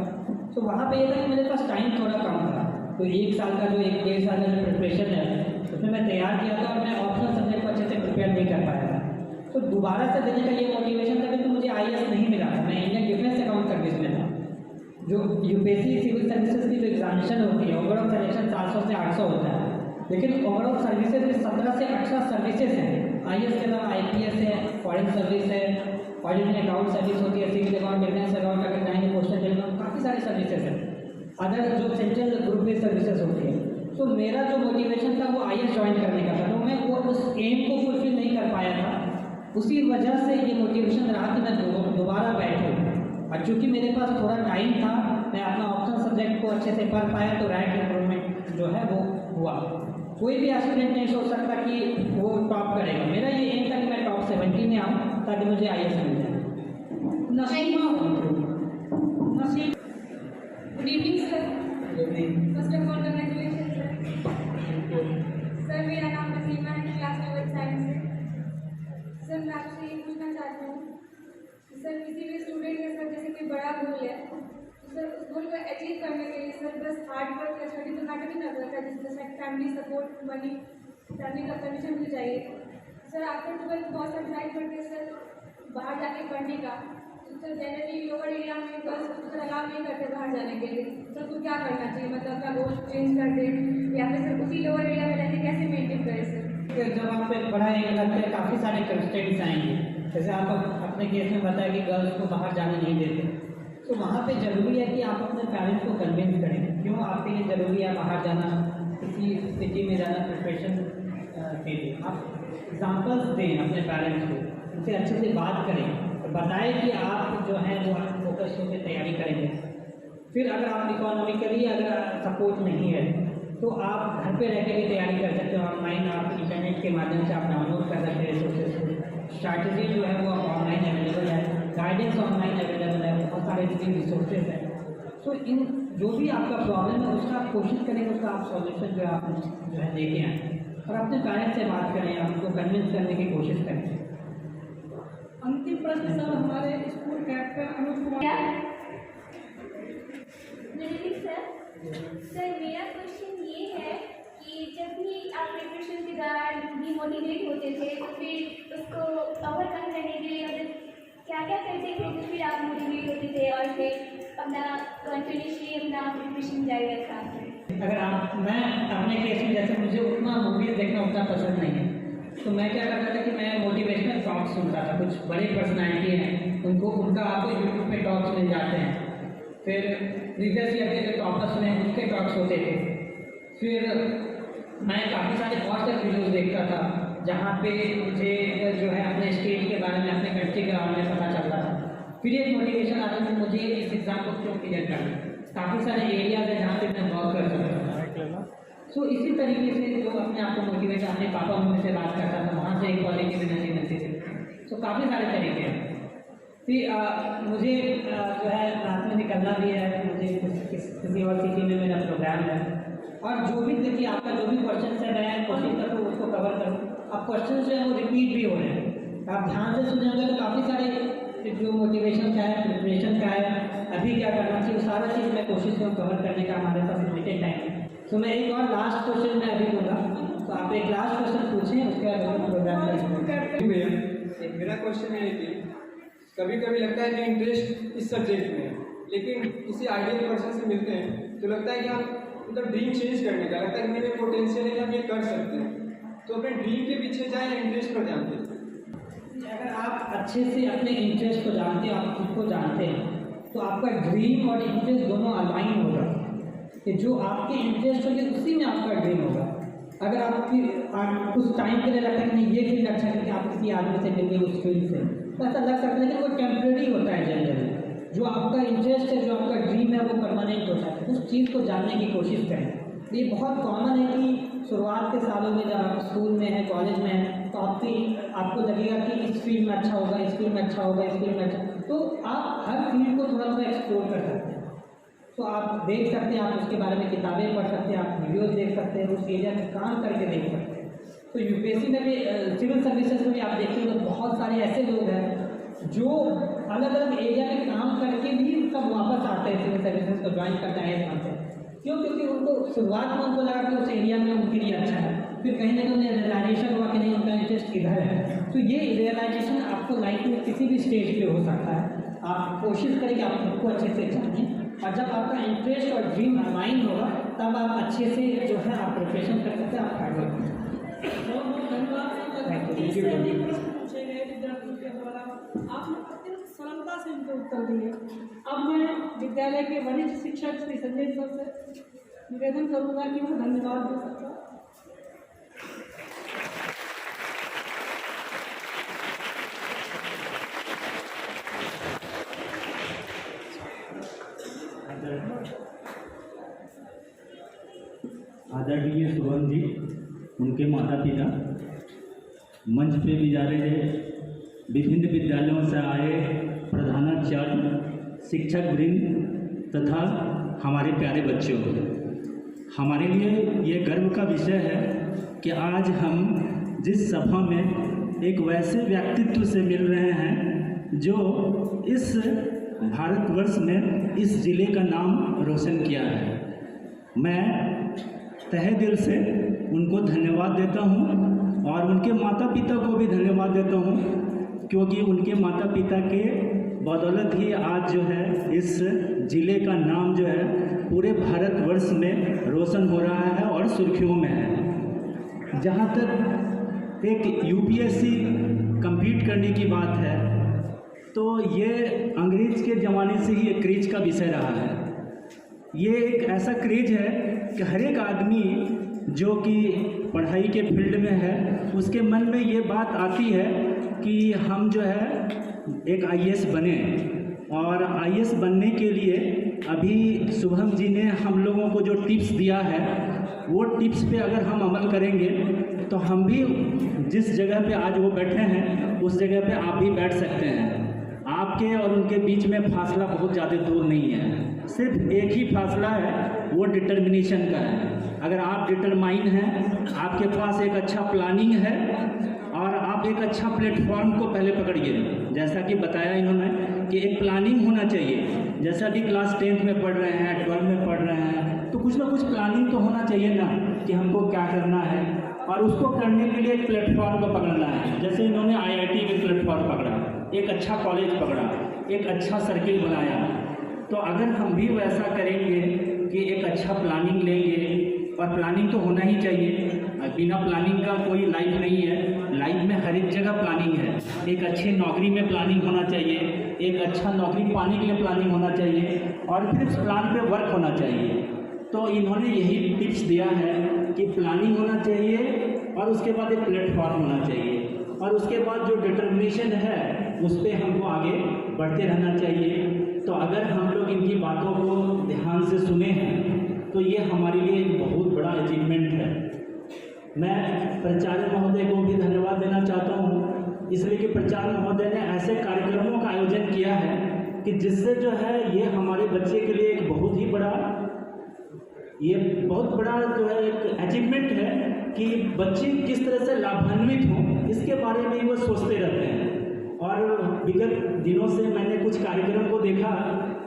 S6: तो वहाँ पे ये था कि मेरे पास टाइम थोड़ा कम था, तो 1 साल का जो 1-1.5 साल का जो प्रिपरेशन है उसमें मैं तैयार किया था और मैं ऑप्शनल सब्जेक्ट को अच्छे से प्रिपेयर नहीं कर पाया था. तो दोबारा से देने का ये मोटिवेशन था कि मुझे IAS नहीं मिला था. मैं इंडियन डिफेंस अकाउंट सर्विस में था. जो UPSC सिविल सर्विसेज की जो एग्जामिनेशन होती है, ओवरऑल सिलेक्शन 400 से 800 होता है, लेकिन ओवरऑल सर्विसेज में 17 से 18 सर्विसेज हैं. IAS के अलावा IPS है, फॉरेन सर्विस है, ऑडिट एंड अकाउंट सर्विस होती है, सिविल अकाउंट, डिफेंस अकाउंट, अगर चाहेंगे पोस्टल टेलीकॉम, काफ़ी सारी सर्विसेज हैं. अदर जो सेंट्रल ग्रुप बेस्ड सर्विसेज होती है. तो मेरा जो मोटिवेशन था वो IAS ज्वाइन करने का था, तो मैं वो उस एम को फुलफिल नहीं कर पाया था. उसी वजह से ये मोटिवेशन रहा कि मैं दोबारा बैठूँ. और चूँकि मेरे पास थोड़ा टाइम था, मैं अपना ऑप्शनल सब्जेक्ट को अच्छे से पढ़ पाया, तो रैंक इम्प्रूवमेंट जो है वो हुआ. कोई भी एस्पिरेंट नहीं सोच सकता कि वो टॉप करेगा. मेरा ये एम था कि मैं टॉप 70 में आऊँ ताकि मुझे IAS मिल जाए.
S11: Good evening sir. First of all congratulation sir. Sir, मेरा नाम नसीमा है, क्लास 12 साइंस से. सर, मैं आपसे ये पूछना चाहती हूँ कि सर किसी भी स्टूडेंट का सर जैसे कोई बड़ा गोल है, तो सर उस गोल को अचीव करने के लिए सर बस हार्ड वर्क या स्टडी तो मैटर नहीं करता है, जैसे फैमिली सपोर्ट, मनी, फैमिली का परमिशन भी चाहिए. सर, आफ्टर 12 बहुत सारे ट्राई करते हैं सर बाहर जाके पढ़ने का, तो सर जनरली लोअर एरिया में गर्ल्स को सर अलाउ नहीं करते बाहर जाने के लिए. सर तो क्या करना चाहिए, मतलब अपना गोल चेंज कर दे या फिर सर उसी लोअर एरिया में रहते कैसे मेंटेन करें सर?
S6: जब आप पढ़ाई लगते हैं काफ़ी सारे कंस्ट्रेंट्स आएंगे. जैसे आप अपने केस में बताया कि गर्ल्स को बाहर जाने नहीं देते, तो वहाँ पे ज़रूरी है कि आप अपने पेरेंट्स को कन्विंस करें क्यों आपके लिए ज़रूरी है बाहर जाना, किसी सिटी में जाना प्रिपरेशन के लिए. आप एग्जांपल्स दें अपने पेरेंट्स को, उनसे अच्छे से बात करें, तो बताएं कि आप जो है वो फोकस होकर तैयारी करेंगे. फिर अगर आप इकोनॉमिकली अगर सपोर्ट नहीं है तो आप घर पे रह के भी तैयारी कर सकते हो. ऑनलाइन आप इंटरनेट के माध्यम से आप डाउनलोड कर सकते हैं रिसोर्सेज को. स्ट्रैटेजी जो है वो ऑनलाइन अवेलेबल है, गाइडेंस ऑनलाइन अवेलेबल है, बहुत सारे फ्री रिसोर्सेज हैं. तो इन जो भी आपका प्रॉब्लम है उसका आप कोशिश करेंगे उसका आप सॉल्यूशन जो है आप जो है लेके आएँ. और अपने पेरेंट्स से बात करें, आपको कन्विंस करने की कोशिश करें।
S5: अंतिम प्रश्न सर हमारे school captain Anuj Kumar.
S9: Sir मेरा क्वेश्चन ये है कि जब भी आप प्रिपरेशन के दौरान डिमोटिवेट होते थे तो फिर उसको ओवरकम करने के लिए मतलब क्या क्या करते थे तो फिर आप मोटिवेट होते थे और फिर अपना कॉन्फिडेंसली अपना प्रिपरेशन जारी रखा?
S6: अगर मैं अपने केस में जैसे मुझे उतना मूवीज़ देखना उतना पसंद नहीं है, तो मैं क्या करता था कि मैं मोटिवेशनल टॉक्स सुनता था। कुछ बड़े पर्सनैलिटी हैं उनका आपको यूट्यूब पे टॉक्स मिल जाते हैं। फिर प्रीवियस ईयर के जो टॉपर्स हैं उनके टॉक्स होते थे। फिर मैं काफ़ी सारे बहुत से वीडियोज़ देखता था जहाँ पे मुझे जो है अपने स्टेट के बारे में, अपने कंट्री के बारे में पता चलता था। फिर एक मोटिवेशन आता था कि मुझे इस एग्ज़ाम को क्यों क्लियर करना। काफ़ी सारे एरियाज हैं जहाँ पे मैं वर्क कर सकता था। सो इसी तरीके से जो अपने आप को मोटिवेट, अपने पापा मम्मी से बात करता था, वहाँ से इक्वालिटी में नहीं मिलती थी। सो काफ़ी सारे तरीके हैं। फिर मुझे जो है रात में निकलना भी है, मुझे किसी और सिटी में मेरा प्रोग्राम है, और जो भी देखिए आपका जो भी क्वेश्चन है मैं कोशिश करूँ उसको कवर करूँ। अब क्वेश्चन जो है वो रिपीट भी हो रहे हैं, आप ध्यान से सुनेंगे तो काफ़ी सारे जो मोटिवेशन का है, प्रिपरेशन का है, अभी क्या करना चाहिए, सारा चीज़ मैं कोशिश करूँ कवर करने का। हमारे पास लिमिटेड टाइम है, तो मैं एक और लास्ट क्वेश्चन मैं अभी दूँगा, तो आप एक लास्ट क्वेश्चन पूछें, उसके बाद प्रोग्राम
S8: भैया मेरा क्वेश्चन है कि कभी कभी लगता है कि इंटरेस्ट इस सब्जेक्ट में है, लेकिन किसी आइडियल पर्सन से मिलते हैं तो लगता है कि हम मतलब ड्रीम चेंज करने का, लगता है कि मेरे पोटेंशियल है, हम ये कर सकते हैं, तो अपने ड्रीम के पीछे जाएं या इंटरेस्ट पर ध्यान दें?
S6: अगर आप अच्छे से अपने इंटरेस्ट को जानते हैं, आप खुद को जानते हैं, तो आपका ड्रीम और इंटरेस्ट दोनों अलाइन होगा कि जो आपके इंटरेस्ट होंगे उसी में आपका ड्रीम होगा। अगर आप कुछ टाइम के लिए लगता है कि नहीं ये फील्ड अच्छा है, कि आप किसी आदमी से मिल गए उस फील्ड से, तो ऐसा लग सकता है कि वो टेम्प्रेरी होता है जनरली। जो आपका इंटरेस्ट है, जो आपका ड्रीम है, वो परमानेंट होता है। उस चीज़ को जानने की कोशिश करें। ये बहुत कॉमन है कि शुरुआत के सालों में जब आप स्कूल में हैं, कॉलेज में हैं, तो आपको लगेगा कि इस फील्ड में अच्छा होगा, इस फील्ड में अच्छा होगा, इस फील्ड में अच्छा, तो आप हर फील्ड को थोड़ा थोड़ा एक्सप्लोर कर सकते हैं। तो आप देख सकते हैं, आप उसके बारे में किताबें पढ़ सकते हैं, आप वीडियोज़ देख सकते हैं, उस एरिया में काम करके देख सकते हैं। तो यूपीएससी में भी, सिविल सर्विसेज में भी आप देखेंगे तो बहुत सारे ऐसे लोग हैं जो अलग अलग एरिया में काम करके भी सब वापस आते हैं, सिविल सर्विसेज को ज्वाइन करते हैं, आते हैं। क्यों? क्योंकि उनको शुरुआत में उनको लगा कि उस एरिया में उनके लिए अच्छा है, फिर कहीं ना कहीं उन्हें रियलाइजेशन हुआ कि नहीं उनका इंटरेस्ट इधर है। तो ये रियलाइजेशन आपको लाइफ में किसी भी स्टेज पे हो सकता है। आप कोशिश करें कि आप खुद को अच्छे से जानें, और जब आपका इंटरेस्ट और ड्रीम अलाइन होगा तब आप अच्छे से जो है आप प्रिपरेशन कर सकते हैं, आप हार्ड वर्क कर सकते हैं।
S5: बहुत बहुत धन्यवाद। इससे अधिक प्रश्न पूछे गए विद्यार्थियों के द्वारा, आपने अत्यंत सरलता से इनके उत्तर दिए। अब मैं विद्यालय के वरिष्ठ शिक्षक श्री संजय सर से निवेदन करूँगा कि वो धन्यवाद दे सकता।
S19: आदरणीय शुभम जी, उनके माता पिता, मंच पे भी जा रहे विभिन्न विद्यालयों से आए प्रधानाचार्य, शिक्षक वृंद तथा हमारे प्यारे बच्चों, हमारे लिए ये गर्व का विषय है कि आज हम जिस सभा में एक वैसे व्यक्तित्व से मिल रहे हैं जो इस भारतवर्ष में इस ज़िले का नाम रोशन किया है। मैं तहे दिल से उनको धन्यवाद देता हूँ और उनके माता पिता को भी धन्यवाद देता हूँ, क्योंकि उनके माता पिता के बदौलत ही आज जो है इस ज़िले का नाम जो है पूरे भारतवर्ष में रोशन हो रहा है और सुर्खियों में है। जहाँ तक एक यूपीएससी कंप्लीट करने की बात है, तो ये अंग्रेज़ के ज़माने से ही एक क्रेज का विषय रहा है। ये एक ऐसा क्रेज है कि हर एक आदमी जो कि पढ़ाई के फील्ड में है उसके मन में ये बात आती है कि हम जो है एक आईएएस बने, और आईएएस बनने के लिए अभी शुभम जी ने हम लोगों को जो टिप्स दिया है वो टिप्स पे अगर हम अमल करेंगे तो हम भी जिस जगह पे आज वो बैठे हैं उस जगह पे आप भी बैठ सकते हैं। आप आपके और उनके बीच में फासला बहुत ज़्यादा दूर नहीं है, सिर्फ एक ही फासला है, वो डिटर्मिनेशन का है। अगर आप डिटरमाइन हैं, आपके पास एक अच्छा प्लानिंग है और आप एक अच्छा प्लेटफॉर्म को पहले पकड़िए। जैसा कि बताया इन्होंने कि एक प्लानिंग होना चाहिए। जैसा कि क्लास 10th में पढ़ रहे हैं, 12 में पढ़ रहे हैं, तो कुछ ना कुछ प्लानिंग तो होना चाहिए ना कि हमको क्या करना है, और उसको करने के लिए एक प्लेटफॉर्म को पकड़ना है। जैसे इन्होंने IIT में प्लेटफॉर्म पकड़ा, एक अच्छा कॉलेज पकड़ा, एक अच्छा सर्किल बनाया। तो अगर हम भी वैसा करेंगे कि एक अच्छा प्लानिंग लेंगे, और प्लानिंग तो होना ही चाहिए, बिना प्लानिंग का कोई लाइफ नहीं है। लाइफ में हर एक जगह प्लानिंग है। एक अच्छी नौकरी में प्लानिंग होना चाहिए, एक अच्छा नौकरी पाने के लिए प्लानिंग होना चाहिए, और फिर उस प्लान पे वर्क होना चाहिए। तो इन्होंने यही टिप्स दिया है कि प्लानिंग होना चाहिए और उसके बाद एक प्लेटफॉर्म होना चाहिए, और उसके बाद जो डिटर्मिनेशन है उस पर हमको आगे बढ़ते रहना चाहिए। तो अगर हम लोग इनकी बातों को ध्यान से सुने हैं तो ये हमारे लिए एक बहुत बड़ा अचीवमेंट है। मैं प्राचार्य महोदय को भी धन्यवाद देना चाहता हूँ, इसलिए कि प्राचार्य महोदय ने ऐसे कार्यक्रमों का आयोजन किया है कि जिससे जो है ये हमारे बच्चे के लिए एक बहुत बड़ा जो है एक अचीवमेंट है कि बच्चे किस तरह से लाभान्वित हों, इसके बारे में वो सोचते रहते हैं। और विगत दिनों से मैंने कुछ कार्यक्रम को देखा,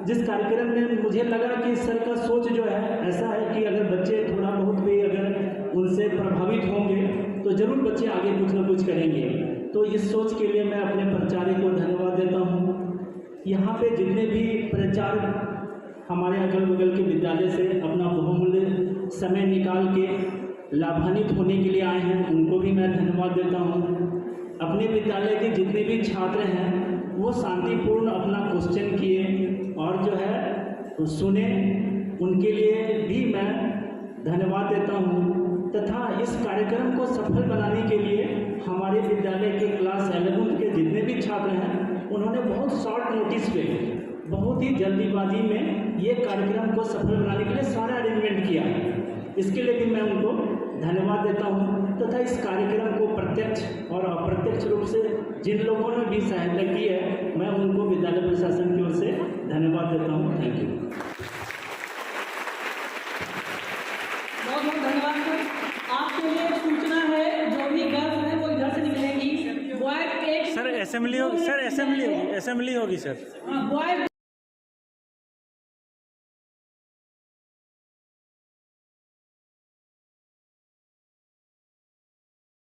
S19: जिस कार्यक्रम में मुझे लगा कि सर का सोच जो है ऐसा है कि अगर बच्चे थोड़ा बहुत भी अगर उनसे प्रभावित होंगे तो ज़रूर बच्चे आगे कुछ ना कुछ करेंगे। तो इस सोच के लिए मैं अपने प्राचार्य को धन्यवाद देता हूँ। यहाँ पे जितने भी प्राचार्य हमारे अगल बगल के विद्यालय से अपना बहुमूल्य समय निकाल के लाभान्वित होने के लिए आए हैं, उनको भी मैं धन्यवाद देता हूँ। अपने विद्यालय के जितने भी छात्र हैं वो शांतिपूर्ण अपना क्वेश्चन किए और जो है सुने, उनके लिए भी मैं धन्यवाद देता हूँ। तथा इस कार्यक्रम को सफल बनाने के लिए हमारे विद्यालय के क्लास 11 के जितने भी छात्र हैं उन्होंने बहुत शॉर्ट नोटिस पे, बहुत ही जल्दीबाजी में ये कार्यक्रम को सफल बनाने के लिए सारा अरेंजमेंट किया। इसके लिए भी मैं उनको धन्यवाद देता हूँ। तथा इस कार्यक्रम को प्रत्यक्ष और अप्रत्यक्ष रूप से जिन लोगों ने भी सहायता की है, मैं उनको विद्यालय प्रशासन की ओर से धन्यवाद देता हूँ। Thank you.
S5: बहुत बहुत धन्यवाद सर। आपके लिए सूचना है, जो भी गर्ल्स हैं वो इधर से निकलेंगी। बॉयज एक
S20: सर असेंबली होगी सर।
S5: बॉयज